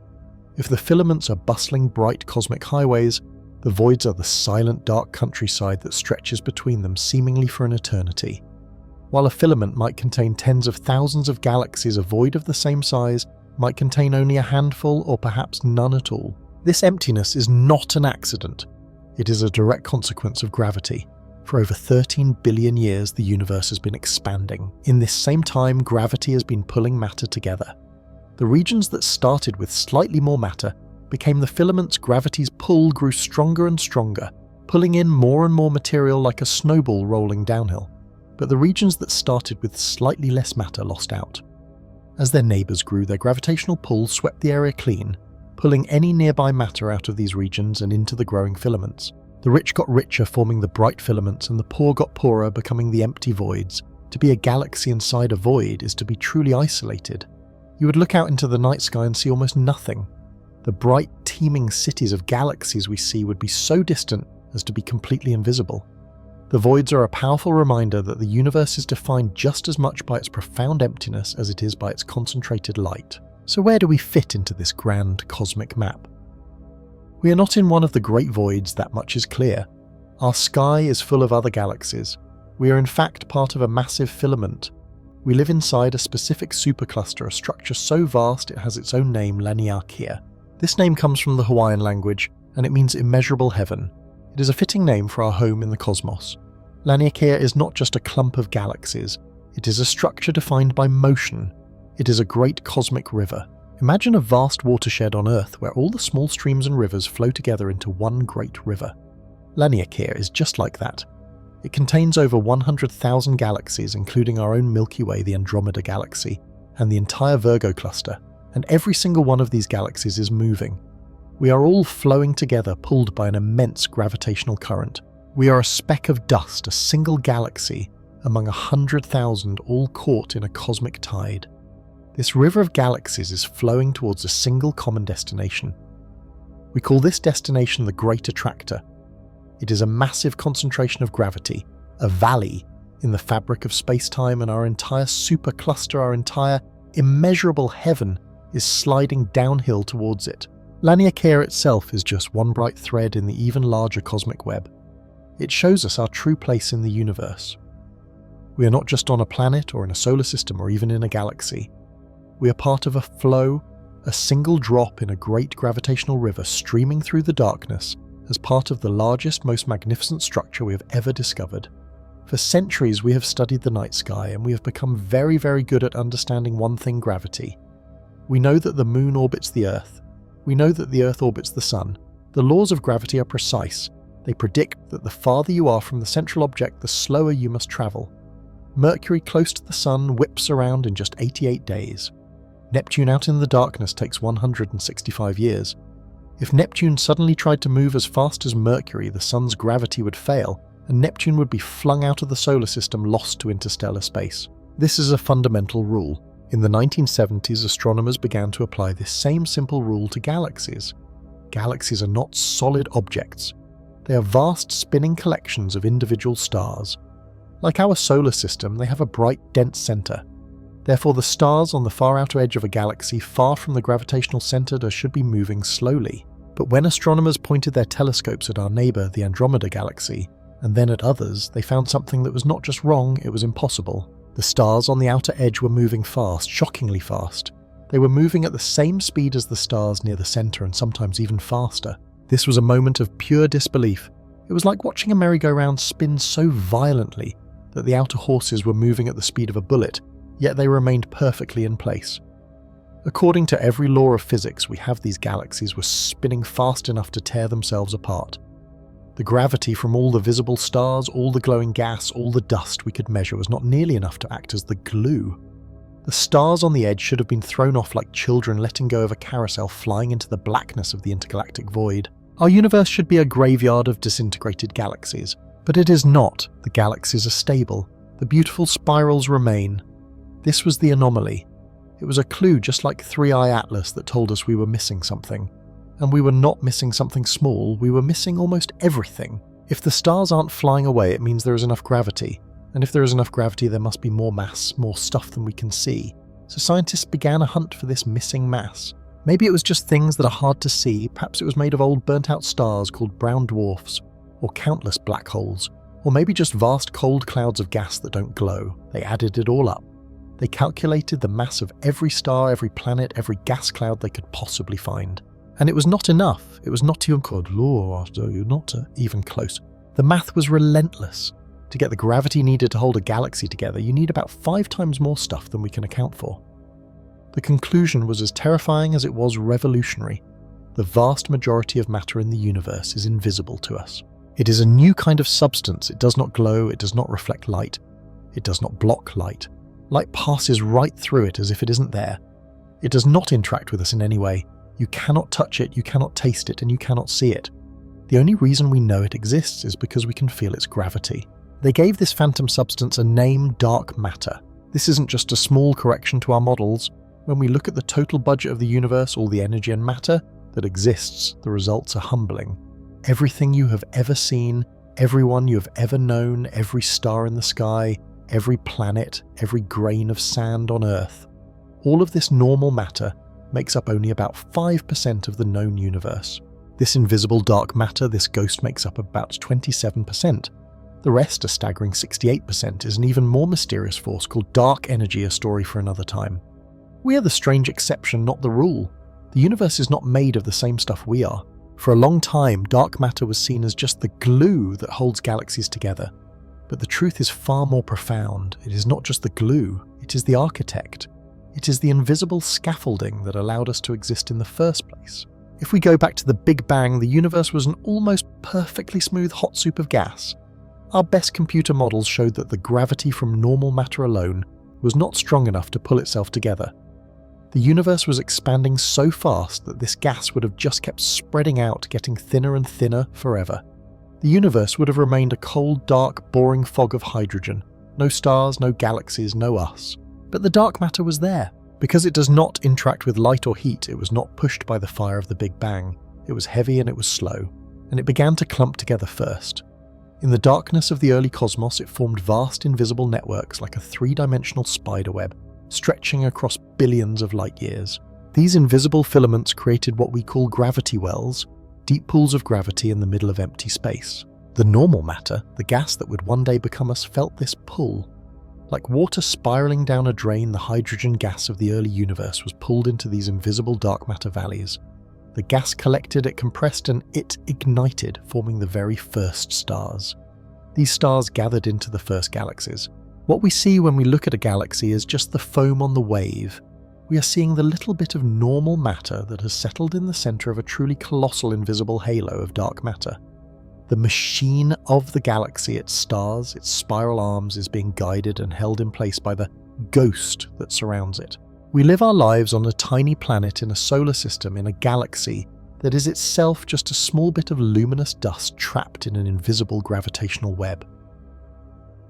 If the filaments are bustling, bright cosmic highways, the voids are the silent, dark countryside that stretches between them seemingly for an eternity. While a filament might contain tens of thousands of galaxies, a void of the same size might contain only a handful or perhaps none at all. This emptiness is not an accident. It is a direct consequence of gravity. For over 13 billion years, the universe has been expanding. In this same time, gravity has been pulling matter together. The regions that started with slightly more matter became the filaments gravity's pull grew stronger and stronger, pulling in more and more material like a snowball rolling downhill. But the regions that started with slightly less matter lost out. As their neighbours grew, their gravitational pull swept the area clean, pulling any nearby matter out of these regions and into the growing filaments. The rich got richer, forming the bright filaments, and the poor got poorer, becoming the empty voids. To be a galaxy inside a void is to be truly isolated. You would look out into the night sky and see almost nothing. The bright, teeming cities of galaxies we see would be so distant as to be completely invisible. The voids are a powerful reminder that the universe is defined just as much by its profound emptiness as it is by its concentrated light. So where do we fit into this grand cosmic map? We are not in one of the great voids, that much is clear. Our sky is full of other galaxies. We are in fact part of a massive filament. We live inside a specific supercluster, a structure so vast it has its own name, Laniakea. This name comes from the Hawaiian language, and it means immeasurable heaven. It is a fitting name for our home in the cosmos. Laniakea is not just a clump of galaxies, it is a structure defined by motion. It is a great cosmic river. Imagine a vast watershed on Earth where all the small streams and rivers flow together into one great river. Laniakea is just like that. It contains over 100,000 galaxies, including our own Milky Way, the Andromeda Galaxy, and the entire Virgo cluster, and every single one of these galaxies is moving. We are all flowing together, pulled by an immense gravitational current. We are a speck of dust, a single galaxy, among 100,000 all caught in a cosmic tide. This river of galaxies is flowing towards a single common destination. We call this destination the Great Attractor. It is a massive concentration of gravity, a valley in the fabric of space-time, and our entire supercluster, our entire immeasurable heaven, is sliding downhill towards it. Laniakea itself is just one bright thread in the even larger cosmic web. It shows us our true place in the universe. We are not just on a planet or in a solar system or even in a galaxy. We are part of a flow, a single drop in a great gravitational river streaming through the darkness as part of the largest, most magnificent structure we have ever discovered. For centuries we have studied the night sky, and we have become very, very good at understanding one thing: gravity. We know that the moon orbits the Earth. We know that the Earth orbits the Sun. The laws of gravity are precise. They predict that the farther you are from the central object, the slower you must travel. Mercury close to the Sun whips around in just 88 days. Neptune out in the darkness takes 165 years. If Neptune suddenly tried to move as fast as Mercury, the Sun's gravity would fail, and Neptune would be flung out of the solar system, lost to interstellar space. This is a fundamental rule. In the 1970s, astronomers began to apply this same simple rule to galaxies. Galaxies are not solid objects. They are vast spinning collections of individual stars. Like our solar system, they have a bright, dense center. Therefore, the stars on the far outer edge of a galaxy, far from the gravitational center, should be moving slowly. But when astronomers pointed their telescopes at our neighbor, the Andromeda Galaxy, and then at others, they found something that was not just wrong, it was impossible. The stars on the outer edge were moving fast, shockingly fast. They were moving at the same speed as the stars near the center, and sometimes even faster. This was a moment of pure disbelief. It was like watching a merry-go-round spin so violently that the outer horses were moving at the speed of a bullet, yet they remained perfectly in place. According to every law of physics, we have these galaxies were spinning fast enough to tear themselves apart. The gravity from all the visible stars, all the glowing gas, all the dust we could measure was not nearly enough to act as the glue. The stars on the edge should have been thrown off like children letting go of a carousel, flying into the blackness of the intergalactic void. Our universe should be a graveyard of disintegrated galaxies, but it is not. The galaxies are stable. The beautiful spirals remain. This was the anomaly. It was a clue, just like 3-Eye Atlas, that told us we were missing something. And we were not missing something small, we were missing almost everything. If the stars aren't flying away, it means there is enough gravity. And if there is enough gravity, there must be more mass, more stuff than we can see. So scientists began a hunt for this missing mass. Maybe it was just things that are hard to see, perhaps it was made of old burnt-out stars called brown dwarfs, or countless black holes, or maybe just vast cold clouds of gas that don't glow. They added it all up. They calculated the mass of every star, every planet, every gas cloud they could possibly find. And it was not enough. It was not even close. The math was relentless. To get the gravity needed to hold a galaxy together, you need about 5 times more stuff than we can account for. The conclusion was as terrifying as it was revolutionary. The vast majority of matter in the universe is invisible to us. It is a new kind of substance. It does not glow, it does not reflect light, it does not block light. Light passes right through it as if it isn't there. It does not interact with us in any way. You cannot touch it, you cannot taste it, and you cannot see it. The only reason we know it exists is because we can feel its gravity. They gave this phantom substance a name, dark matter. This isn't just a small correction to our models. When we look at the total budget of the universe, all the energy and matter that exists, the results are humbling. Everything you have ever seen, everyone you have ever known, every star in the sky, every planet, every grain of sand on Earth, all of this normal matter makes up only about 5% of the known universe. This invisible dark matter, this ghost, makes up about 27%. The rest, a staggering 68%, is an even more mysterious force called dark energy, a story for another time. We are the strange exception, not the rule. The universe is not made of the same stuff we are. For a long time, dark matter was seen as just the glue that holds galaxies together. But the truth is far more profound. It is not just the glue, it is the architect. It is the invisible scaffolding that allowed us to exist in the first place. If we go back to the Big Bang, the universe was an almost perfectly smooth hot soup of gas. Our best computer models showed that the gravity from normal matter alone was not strong enough to pull itself together. The universe was expanding so fast that this gas would have just kept spreading out, getting thinner and thinner forever. The universe would have remained a cold, dark, boring fog of hydrogen. No stars, no galaxies, no us. But the dark matter was there. Because it does not interact with light or heat, it was not pushed by the fire of the Big Bang. It was heavy and it was slow, and it began to clump together first. In the darkness of the early cosmos, it formed vast invisible networks like a three-dimensional spiderweb, stretching across billions of light years. These invisible filaments created what we call gravity wells, deep pools of gravity in the middle of empty space. The normal matter, the gas that would one day become us, felt this pull. Like water spiraling down a drain, the hydrogen gas of the early universe was pulled into these invisible dark matter valleys. The gas collected, it compressed, and it ignited, forming the very first stars. These stars gathered into the first galaxies. What we see when we look at a galaxy is just the foam on the wave. We are seeing the little bit of normal matter that has settled in the center of a truly colossal invisible halo of dark matter. The machine of the galaxy, its stars, its spiral arms, is being guided and held in place by the ghost that surrounds it. We live our lives on a tiny planet in a solar system in a galaxy that is itself just a small bit of luminous dust trapped in an invisible gravitational web.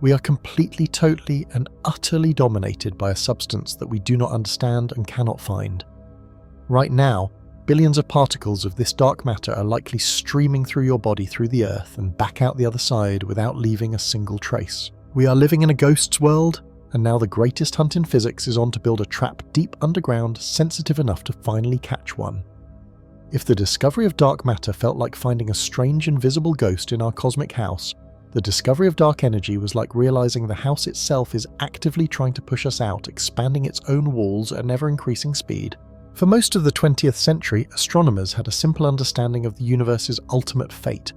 We are completely, totally, and utterly dominated by a substance that we do not understand and cannot find. Right now, billions of particles of this dark matter are likely streaming through your body, through the Earth, and back out the other side without leaving a single trace. We are living in a ghost's world, and now the greatest hunt in physics is on to build a trap deep underground, sensitive enough to finally catch one. If the discovery of dark matter felt like finding a strange invisible ghost in our cosmic house, the discovery of dark energy was like realizing the house itself is actively trying to push us out, expanding its own walls at an ever-increasing speed. For most of the 20th century, astronomers had a simple understanding of the universe's ultimate fate.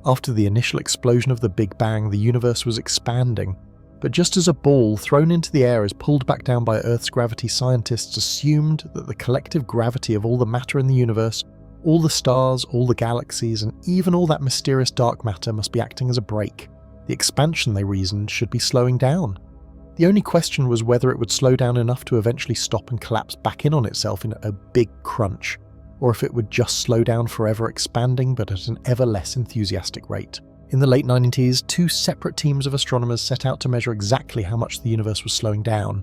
After the initial explosion of the Big Bang, the universe was expanding. But just as a ball thrown into the air is pulled back down by Earth's gravity, scientists assumed that the collective gravity of all the matter in the universe, all the stars, all the galaxies, and even all that mysterious dark matter must be acting as a brake. The expansion, they reasoned, should be slowing down. The only question was whether it would slow down enough to eventually stop and collapse back in on itself in a big crunch, or if it would just slow down forever, expanding but at an ever less enthusiastic rate. In the late 90s, two separate teams of astronomers set out to measure exactly how much the universe was slowing down.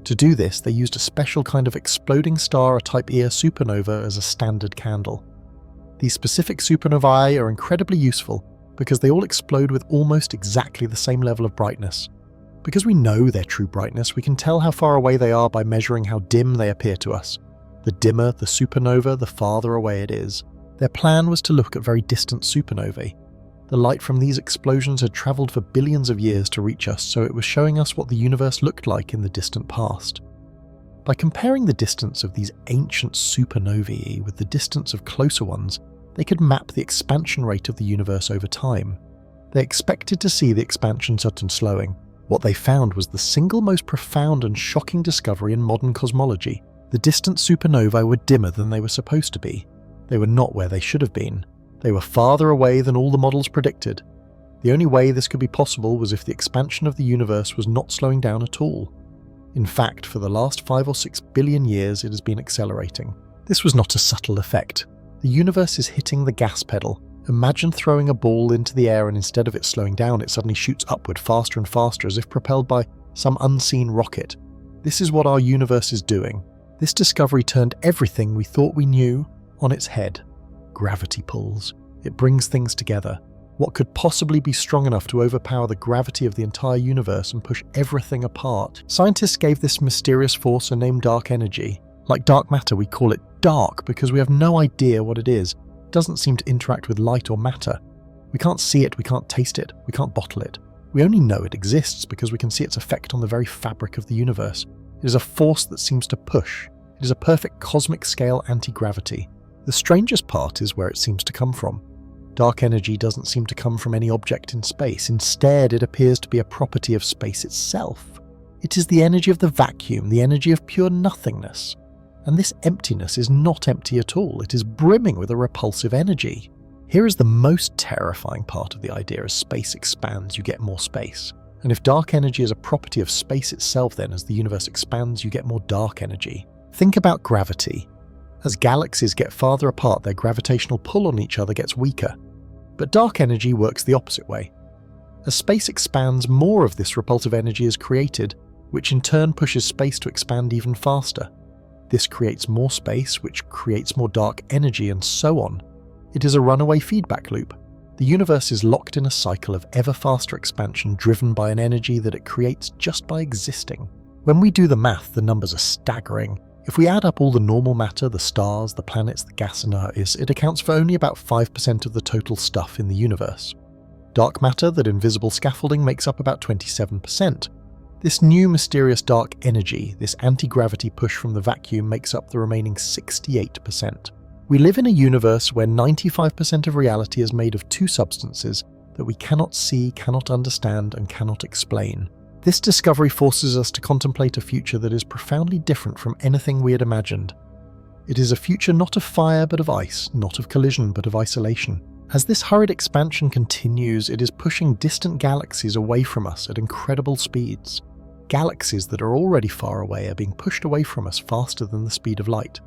To do this, they used a special kind of exploding star, a type Ia supernova, as a standard candle. These specific supernovae are incredibly useful because they all explode with almost exactly the same level of brightness. Because we know their true brightness, we can tell how far away they are by measuring how dim they appear to us. The dimmer the supernova, the farther away it is. Their plan was to look at very distant supernovae. The light from these explosions had travelled for billions of years to reach us, so it was showing us what the universe looked like in the distant past. By comparing the distance of these ancient supernovae with the distance of closer ones, they could map the expansion rate of the universe over time. They expected to see the expansion suddenly slowing. What they found was the single most profound and shocking discovery in modern cosmology. The distant supernovae were dimmer than they were supposed to be. They were not where they should have been. They were farther away than all the models predicted. The only way this could be possible was if the expansion of the universe was not slowing down at all. In fact, for the last 5 or 6 billion years it has been accelerating. This was not a subtle effect. The universe is hitting the gas pedal. Imagine throwing a ball into the air and instead of it slowing down, it suddenly shoots upward faster and faster as if propelled by some unseen rocket. This is what our universe is doing. This discovery turned everything we thought we knew on its head. Gravity pulls. It brings things together. What could possibly be strong enough to overpower the gravity of the entire universe and push everything apart? Scientists gave this mysterious force a name dark energy. Like dark matter, we call it dark because we have no idea what it is. It doesn't seem to interact with light or matter. We can't see it, we can't taste it, we can't bottle it. We only know it exists because we can see its effect on the very fabric of the universe. It is a force that seems to push. It is a perfect cosmic scale anti-gravity. The strangest part is where it seems to come from. Dark energy doesn't seem to come from any object in space. Instead, it appears to be a property of space itself. It is the energy of the vacuum, the energy of pure nothingness. And this emptiness is not empty at all. It is brimming with a repulsive energy. Here is the most terrifying part of the idea. As space expands, you get more space. And if dark energy is a property of space itself, then as the universe expands, you get more dark energy. Think about gravity. As galaxies get farther apart, their gravitational pull on each other gets weaker. But dark energy works the opposite way. As space expands, more of this repulsive energy is created, which in turn pushes space to expand even faster. This creates more space, which creates more dark energy, and so on. It is a runaway feedback loop. The universe is locked in a cycle of ever faster expansion driven by an energy that it creates just by existing. When we do the math, the numbers are staggering. If we add up all the normal matter, the stars, the planets, the gas and ice, it accounts for only about 5% of the total stuff in the universe. Dark matter, that invisible scaffolding, makes up about 27%. This new mysterious dark energy, this anti-gravity push from the vacuum, makes up the remaining 68%. We live in a universe where 95% of reality is made of two substances that we cannot see, cannot understand, and cannot explain. This discovery forces us to contemplate a future that is profoundly different from anything we had imagined. It is a future not of fire but of ice, not of collision but of isolation. As this hurried expansion continues, it is pushing distant galaxies away from us at incredible speeds. Galaxies that are already far away are being pushed away from us faster than the speed of light.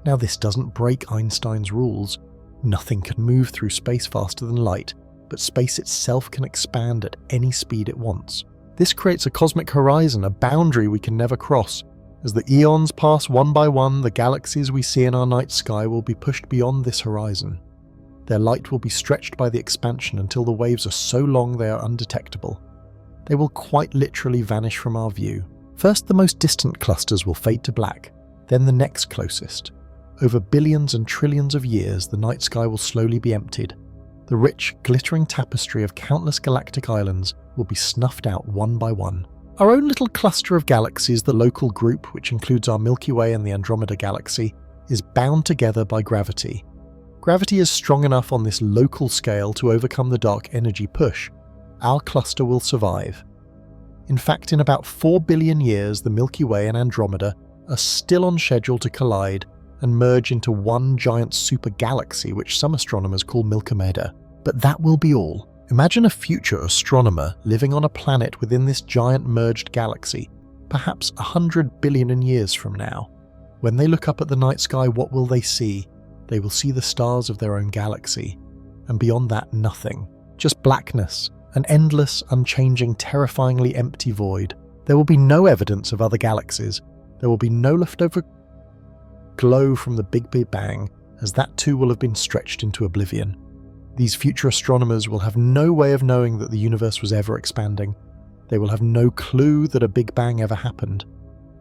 Now, this doesn't break Einstein's rules. Nothing can move through space faster than light, but space itself can expand at any speed it wants. This creates a cosmic horizon, a boundary we can never cross. As the eons pass one by one, the galaxies we see in our night sky will be pushed beyond this horizon. Their light will be stretched by the expansion until the waves are so long they are undetectable. They will quite literally vanish from our view. First, the most distant clusters will fade to black, then the next closest. Over billions and trillions of years, the night sky will slowly be emptied. The rich, glittering tapestry of countless galactic islands will be snuffed out one by one. Our own little cluster of galaxies, the local group, which includes our Milky Way and the Andromeda Galaxy, is bound together by gravity. Gravity is strong enough on this local scale to overcome the dark energy push. Our cluster will survive. In fact, in about 4 billion years, the Milky Way and Andromeda are still on schedule to collide and merge into one giant super galaxy, which some astronomers call Milkomeda. But that will be all. Imagine a future astronomer living on a planet within this giant merged galaxy, perhaps 100 billion years from now. When they look up at the night sky, what will they see? They will see the stars of their own galaxy, and beyond that, nothing. Just blackness, an endless, unchanging, terrifyingly empty void. There will be no evidence of other galaxies. There will be no leftover glow from the Big Bang, as that too will have been stretched into oblivion. These future astronomers will have no way of knowing that the universe was ever expanding. They will have no clue that a Big Bang ever happened.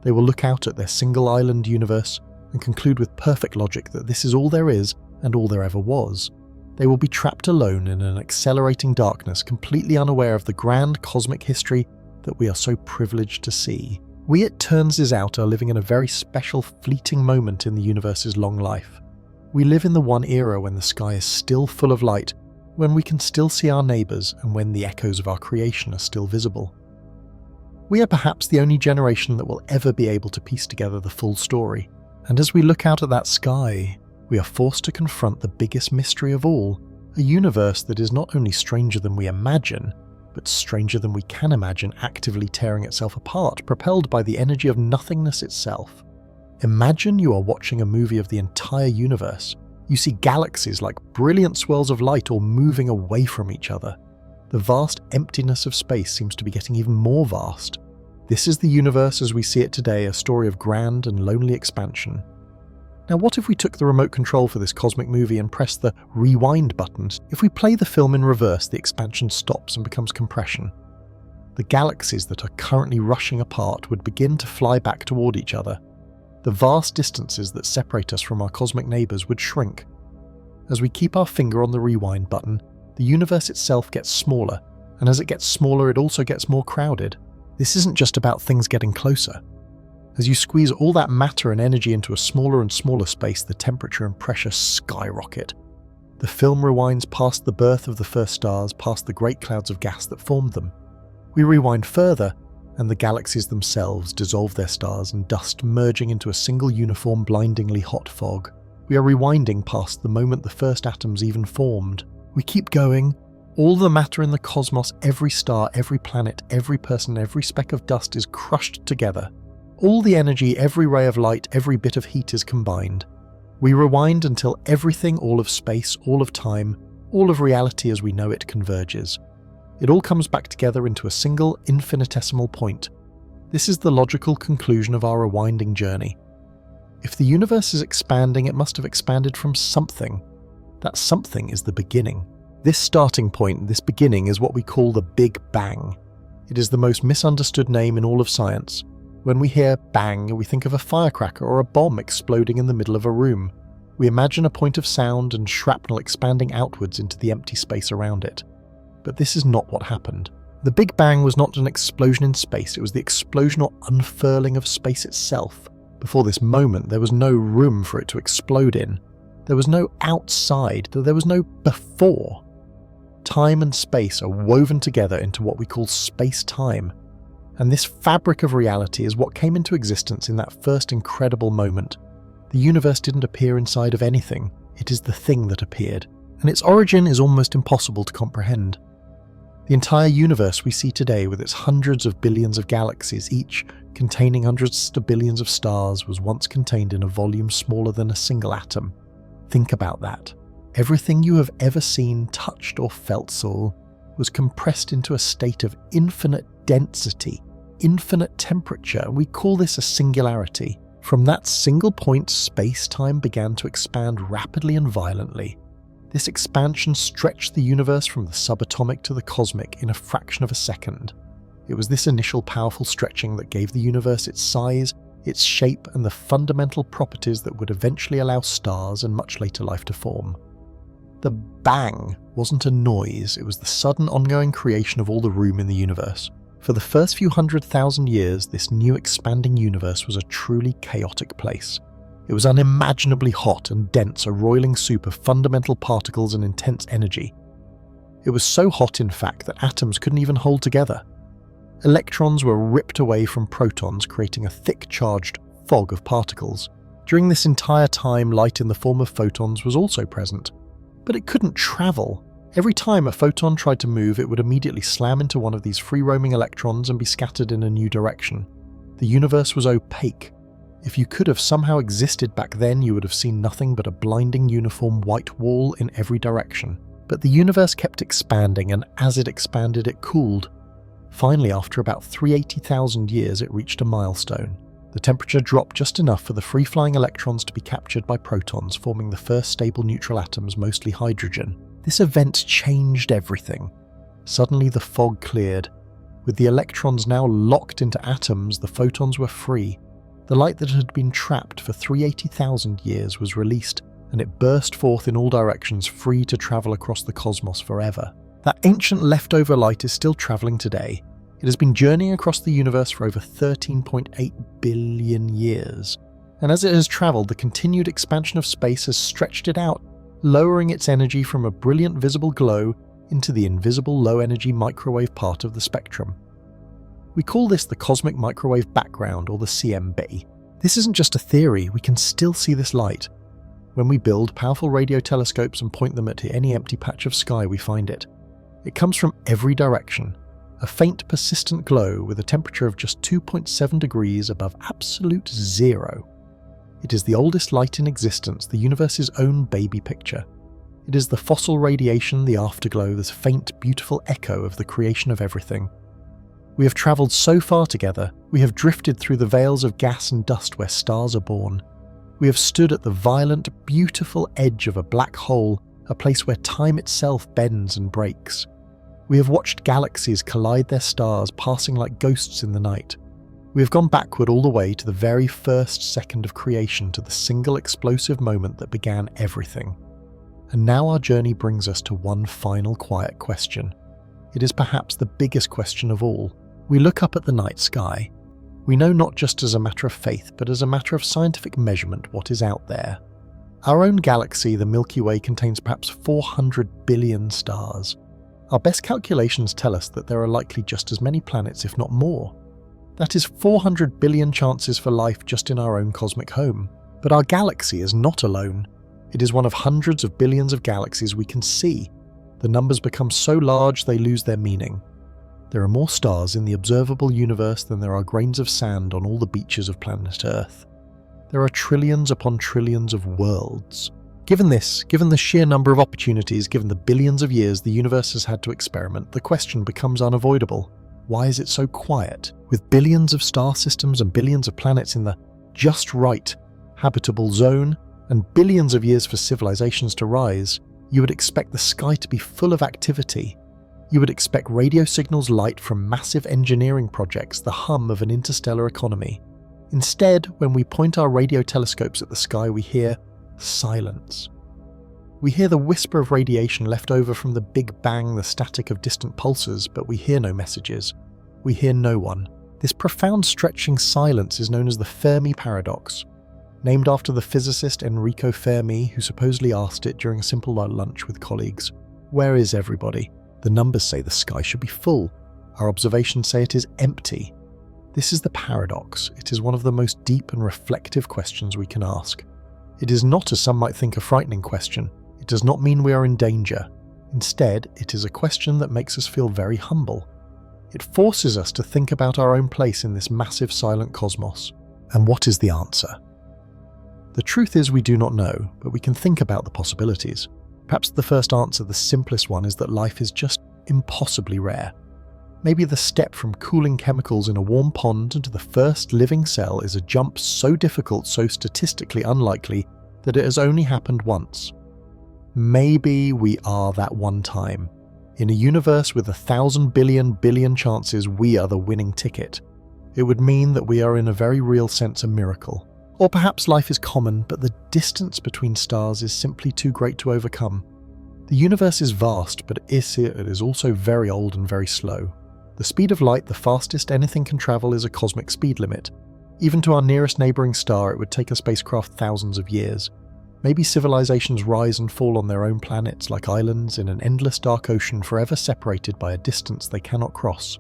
They will look out at their single island universe and conclude with perfect logic that this is all there is and all there ever was. They will be trapped alone in an accelerating darkness, completely unaware of the grand cosmic history that we are so privileged to see. We, it turns out, are living in a very special, fleeting moment in the universe's long life. We live in the one era when the sky is still full of light, when we can still see our neighbours, and when the echoes of our creation are still visible. We are perhaps the only generation that will ever be able to piece together the full story. And as we look out at that sky, we are forced to confront the biggest mystery of all, a universe that is not only stranger than we imagine, but stranger than we can imagine, actively tearing itself apart, propelled by the energy of nothingness itself. Imagine you are watching a movie of the entire universe. You see galaxies like brilliant swirls of light all moving away from each other. The vast emptiness of space seems to be getting even more vast. This is the universe as we see it today, a story of grand and lonely expansion. Now what if we took the remote control for this cosmic movie and pressed the rewind button? If we play the film in reverse, the expansion stops and becomes compression. The galaxies that are currently rushing apart would begin to fly back toward each other. The vast distances that separate us from our cosmic neighbours would shrink. As we keep our finger on the rewind button, the universe itself gets smaller, and as it gets smaller it also gets more crowded. This isn't just about things getting closer. As you squeeze all that matter and energy into a smaller and smaller space, the temperature and pressure skyrocket. The film rewinds past the birth of the first stars, past the great clouds of gas that formed them. We rewind further, and the galaxies themselves dissolve their stars and dust, merging into a single uniform, blindingly hot fog. We are rewinding past the moment the first atoms even formed. We keep going. All the matter in the cosmos, every star, every planet, every person, every speck of dust is crushed together. All the energy, every ray of light, every bit of heat is combined. We rewind until everything, all of space, all of time, all of reality as we know it converges. It all comes back together into a single infinitesimal point. This is the logical conclusion of our rewinding journey. If the universe is expanding, it must have expanded from something. That something is the beginning. This starting point, this beginning, is what we call the Big Bang. It is the most misunderstood name in all of science. When we hear bang, we think of a firecracker or a bomb exploding in the middle of a room. We imagine a point of sound and shrapnel expanding outwards into the empty space around it. But this is not what happened. The Big Bang was not an explosion in space, it was the explosion or unfurling of space itself. Before this moment, there was no room for it to explode in. There was no outside, there was no before. Time and space are woven together into what we call space-time. And this fabric of reality is what came into existence in that first incredible moment. The universe didn't appear inside of anything, it is the thing that appeared, and its origin is almost impossible to comprehend. The entire universe we see today, with its hundreds of billions of galaxies, each containing hundreds to billions of stars, was once contained in a volume smaller than a single atom. Think about that. Everything you have ever seen, touched or felt, Saul, was compressed into a state of infinite density, infinite temperature. We call this a singularity. From that single point, space-time began to expand rapidly and violently. This expansion stretched the universe from the subatomic to the cosmic in a fraction of a second. It was this initial powerful stretching that gave the universe its size, its shape, and the fundamental properties that would eventually allow stars and much later life to form. The bang wasn't a noise, it was the sudden ongoing creation of all the room in the universe. For the first few 100,000 years, this new expanding universe was a truly chaotic place. It was unimaginably hot and dense, a roiling soup of fundamental particles and intense energy. It was so hot, in fact, that atoms couldn't even hold together. Electrons were ripped away from protons, creating a thick charged fog of particles. During this entire time, light in the form of photons was also present. But it couldn't travel. Every time a photon tried to move, it would immediately slam into one of these free-roaming electrons and be scattered in a new direction. The universe was opaque. If you could have somehow existed back then, you would have seen nothing but a blinding uniform white wall in every direction. But the universe kept expanding, and as it expanded, it cooled. Finally, after about 380,000 years, it reached a milestone. The temperature dropped just enough for the free-flying electrons to be captured by protons, forming the first stable neutral atoms, mostly hydrogen. This event changed everything. Suddenly the fog cleared. With the electrons now locked into atoms, the photons were free. The light that had been trapped for 380,000 years was released, and it burst forth in all directions, free to travel across the cosmos forever. That ancient leftover light is still travelling today. It has been journeying across the universe for over 13.8 billion years. And as it has travelled, the continued expansion of space has stretched it out, lowering its energy from a brilliant visible glow into the invisible low-energy microwave part of the spectrum. We call this the cosmic microwave background, or the CMB. This isn't just a theory, we can still see this light. When we build powerful radio telescopes and point them at any empty patch of sky, we find it. It comes from every direction, a faint, persistent glow with a temperature of just 2.7 degrees above absolute zero. It is the oldest light in existence, the universe's own baby picture. It is the fossil radiation, the afterglow, this faint, beautiful echo of the creation of everything. We have travelled so far together, we have drifted through the veils of gas and dust where stars are born. We have stood at the violent, beautiful edge of a black hole, a place where time itself bends and breaks. We have watched galaxies collide their stars, passing like ghosts in the night. We have gone backward all the way to the very first second of creation, to the single explosive moment that began everything. And now our journey brings us to one final quiet question. It is perhaps the biggest question of all. We look up at the night sky. We know not just as a matter of faith, but as a matter of scientific measurement what is out there. Our own galaxy, the Milky Way, contains perhaps 400 billion stars. Our best calculations tell us that there are likely just as many planets, if not more. That is 400 billion chances for life just in our own cosmic home. But our galaxy is not alone. It is one of hundreds of billions of galaxies we can see. The numbers become so large they lose their meaning. There are more stars in the observable universe than there are grains of sand on all the beaches of planet Earth. There are trillions upon trillions of worlds. Given the sheer number of opportunities, given the billions of years the universe has had to experiment, the question becomes unavoidable. Why is it so quiet? With billions of star systems and billions of planets in the just right habitable zone, and billions of years for civilizations to rise, you would expect the sky to be full of activity. You would expect radio signals light from massive engineering projects, the hum of an interstellar economy. Instead, when we point our radio telescopes at the sky, we hear silence. We hear the whisper of radiation left over from the Big Bang, the static of distant pulsars, but we hear no messages. We hear no one. This profound stretching silence is known as the Fermi paradox, named after the physicist Enrico Fermi, who supposedly asked it during a simple lunch with colleagues. Where is everybody? The numbers say the sky should be full. Our observations say it is empty. This is the paradox. It is one of the most deep and reflective questions we can ask. It is not, as some might think, a frightening question. It does not mean we are in danger. Instead, it is a question that makes us feel very humble. It forces us to think about our own place in this massive silent cosmos. And what is the answer? The truth is we do not know, but we can think about the possibilities. Perhaps the first answer, the simplest one, is that life is just impossibly rare. Maybe the step from cooling chemicals in a warm pond into the first living cell is a jump so difficult, so statistically unlikely, that it has only happened once. Maybe we are that one time. In a universe with 1,000 billion chances, we are the winning ticket. It would mean that we are in a very real sense a miracle. Or perhaps life is common, but the distance between stars is simply too great to overcome. The universe is vast, but it is also very old and very slow. The speed of light, the fastest anything can travel, is a cosmic speed limit. Even to our nearest neighbouring star, it would take a spacecraft thousands of years. Maybe civilizations rise and fall on their own planets like islands in an endless dark ocean, forever separated by a distance they cannot cross.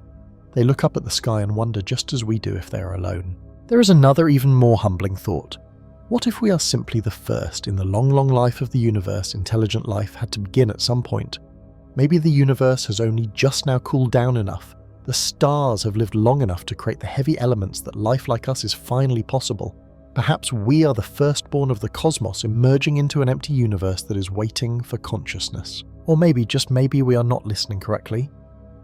They look up at the sky and wonder just as we do if they are alone. There is another, even more humbling thought. What if we are simply the first in the long life of the universe? Intelligent life had to begin at some point. Maybe the universe has only just now cooled down enough. The stars have lived long enough to create the heavy elements that life like us is finally possible. Perhaps we are the firstborn of the cosmos emerging into an empty universe that is waiting for consciousness. Or maybe, just maybe, we are not listening correctly.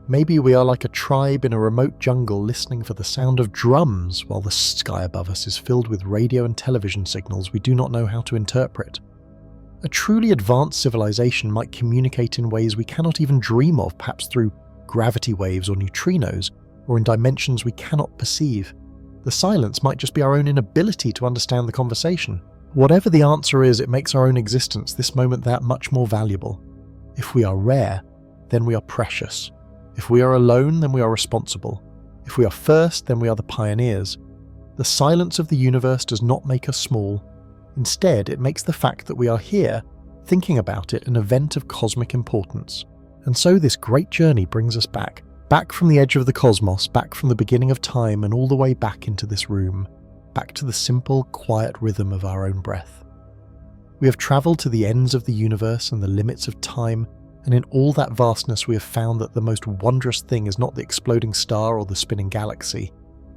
Maybe we are like a tribe in a remote jungle listening for the sound of drums while the sky above us is filled with radio and television signals we do not know how to interpret. A truly advanced civilization might communicate in ways we cannot even dream of, perhaps through gravity waves or neutrinos, or in dimensions we cannot perceive. The silence might just be our own inability to understand the conversation. Whatever the answer is, it makes our own existence, this moment, that much more valuable. If we are rare, then we are precious. If we are alone, then we are responsible. If we are first, then we are the pioneers. The silence of the universe does not make us small. Instead, it makes the fact that we are here, thinking about it, an event of cosmic importance. And so this great journey brings us back Back from the edge of the cosmos, back from the beginning of time, and all the way back into this room, back to the simple, quiet rhythm of our own breath. We have travelled to the ends of the universe and the limits of time, and in all that vastness we have found that the most wondrous thing is not the exploding star or the spinning galaxy.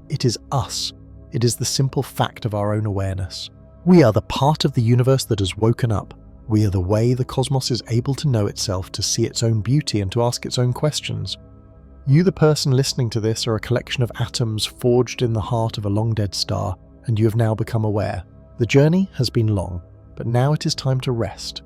It is us. It is the simple fact of our own awareness. We are the part of the universe that has woken up. We are the way the cosmos is able to know itself, to see its own beauty, and to ask its own questions. You, the person listening to this, are a collection of atoms forged in the heart of a long-dead star, and you have now become aware. The journey has been long, but now it is time to rest.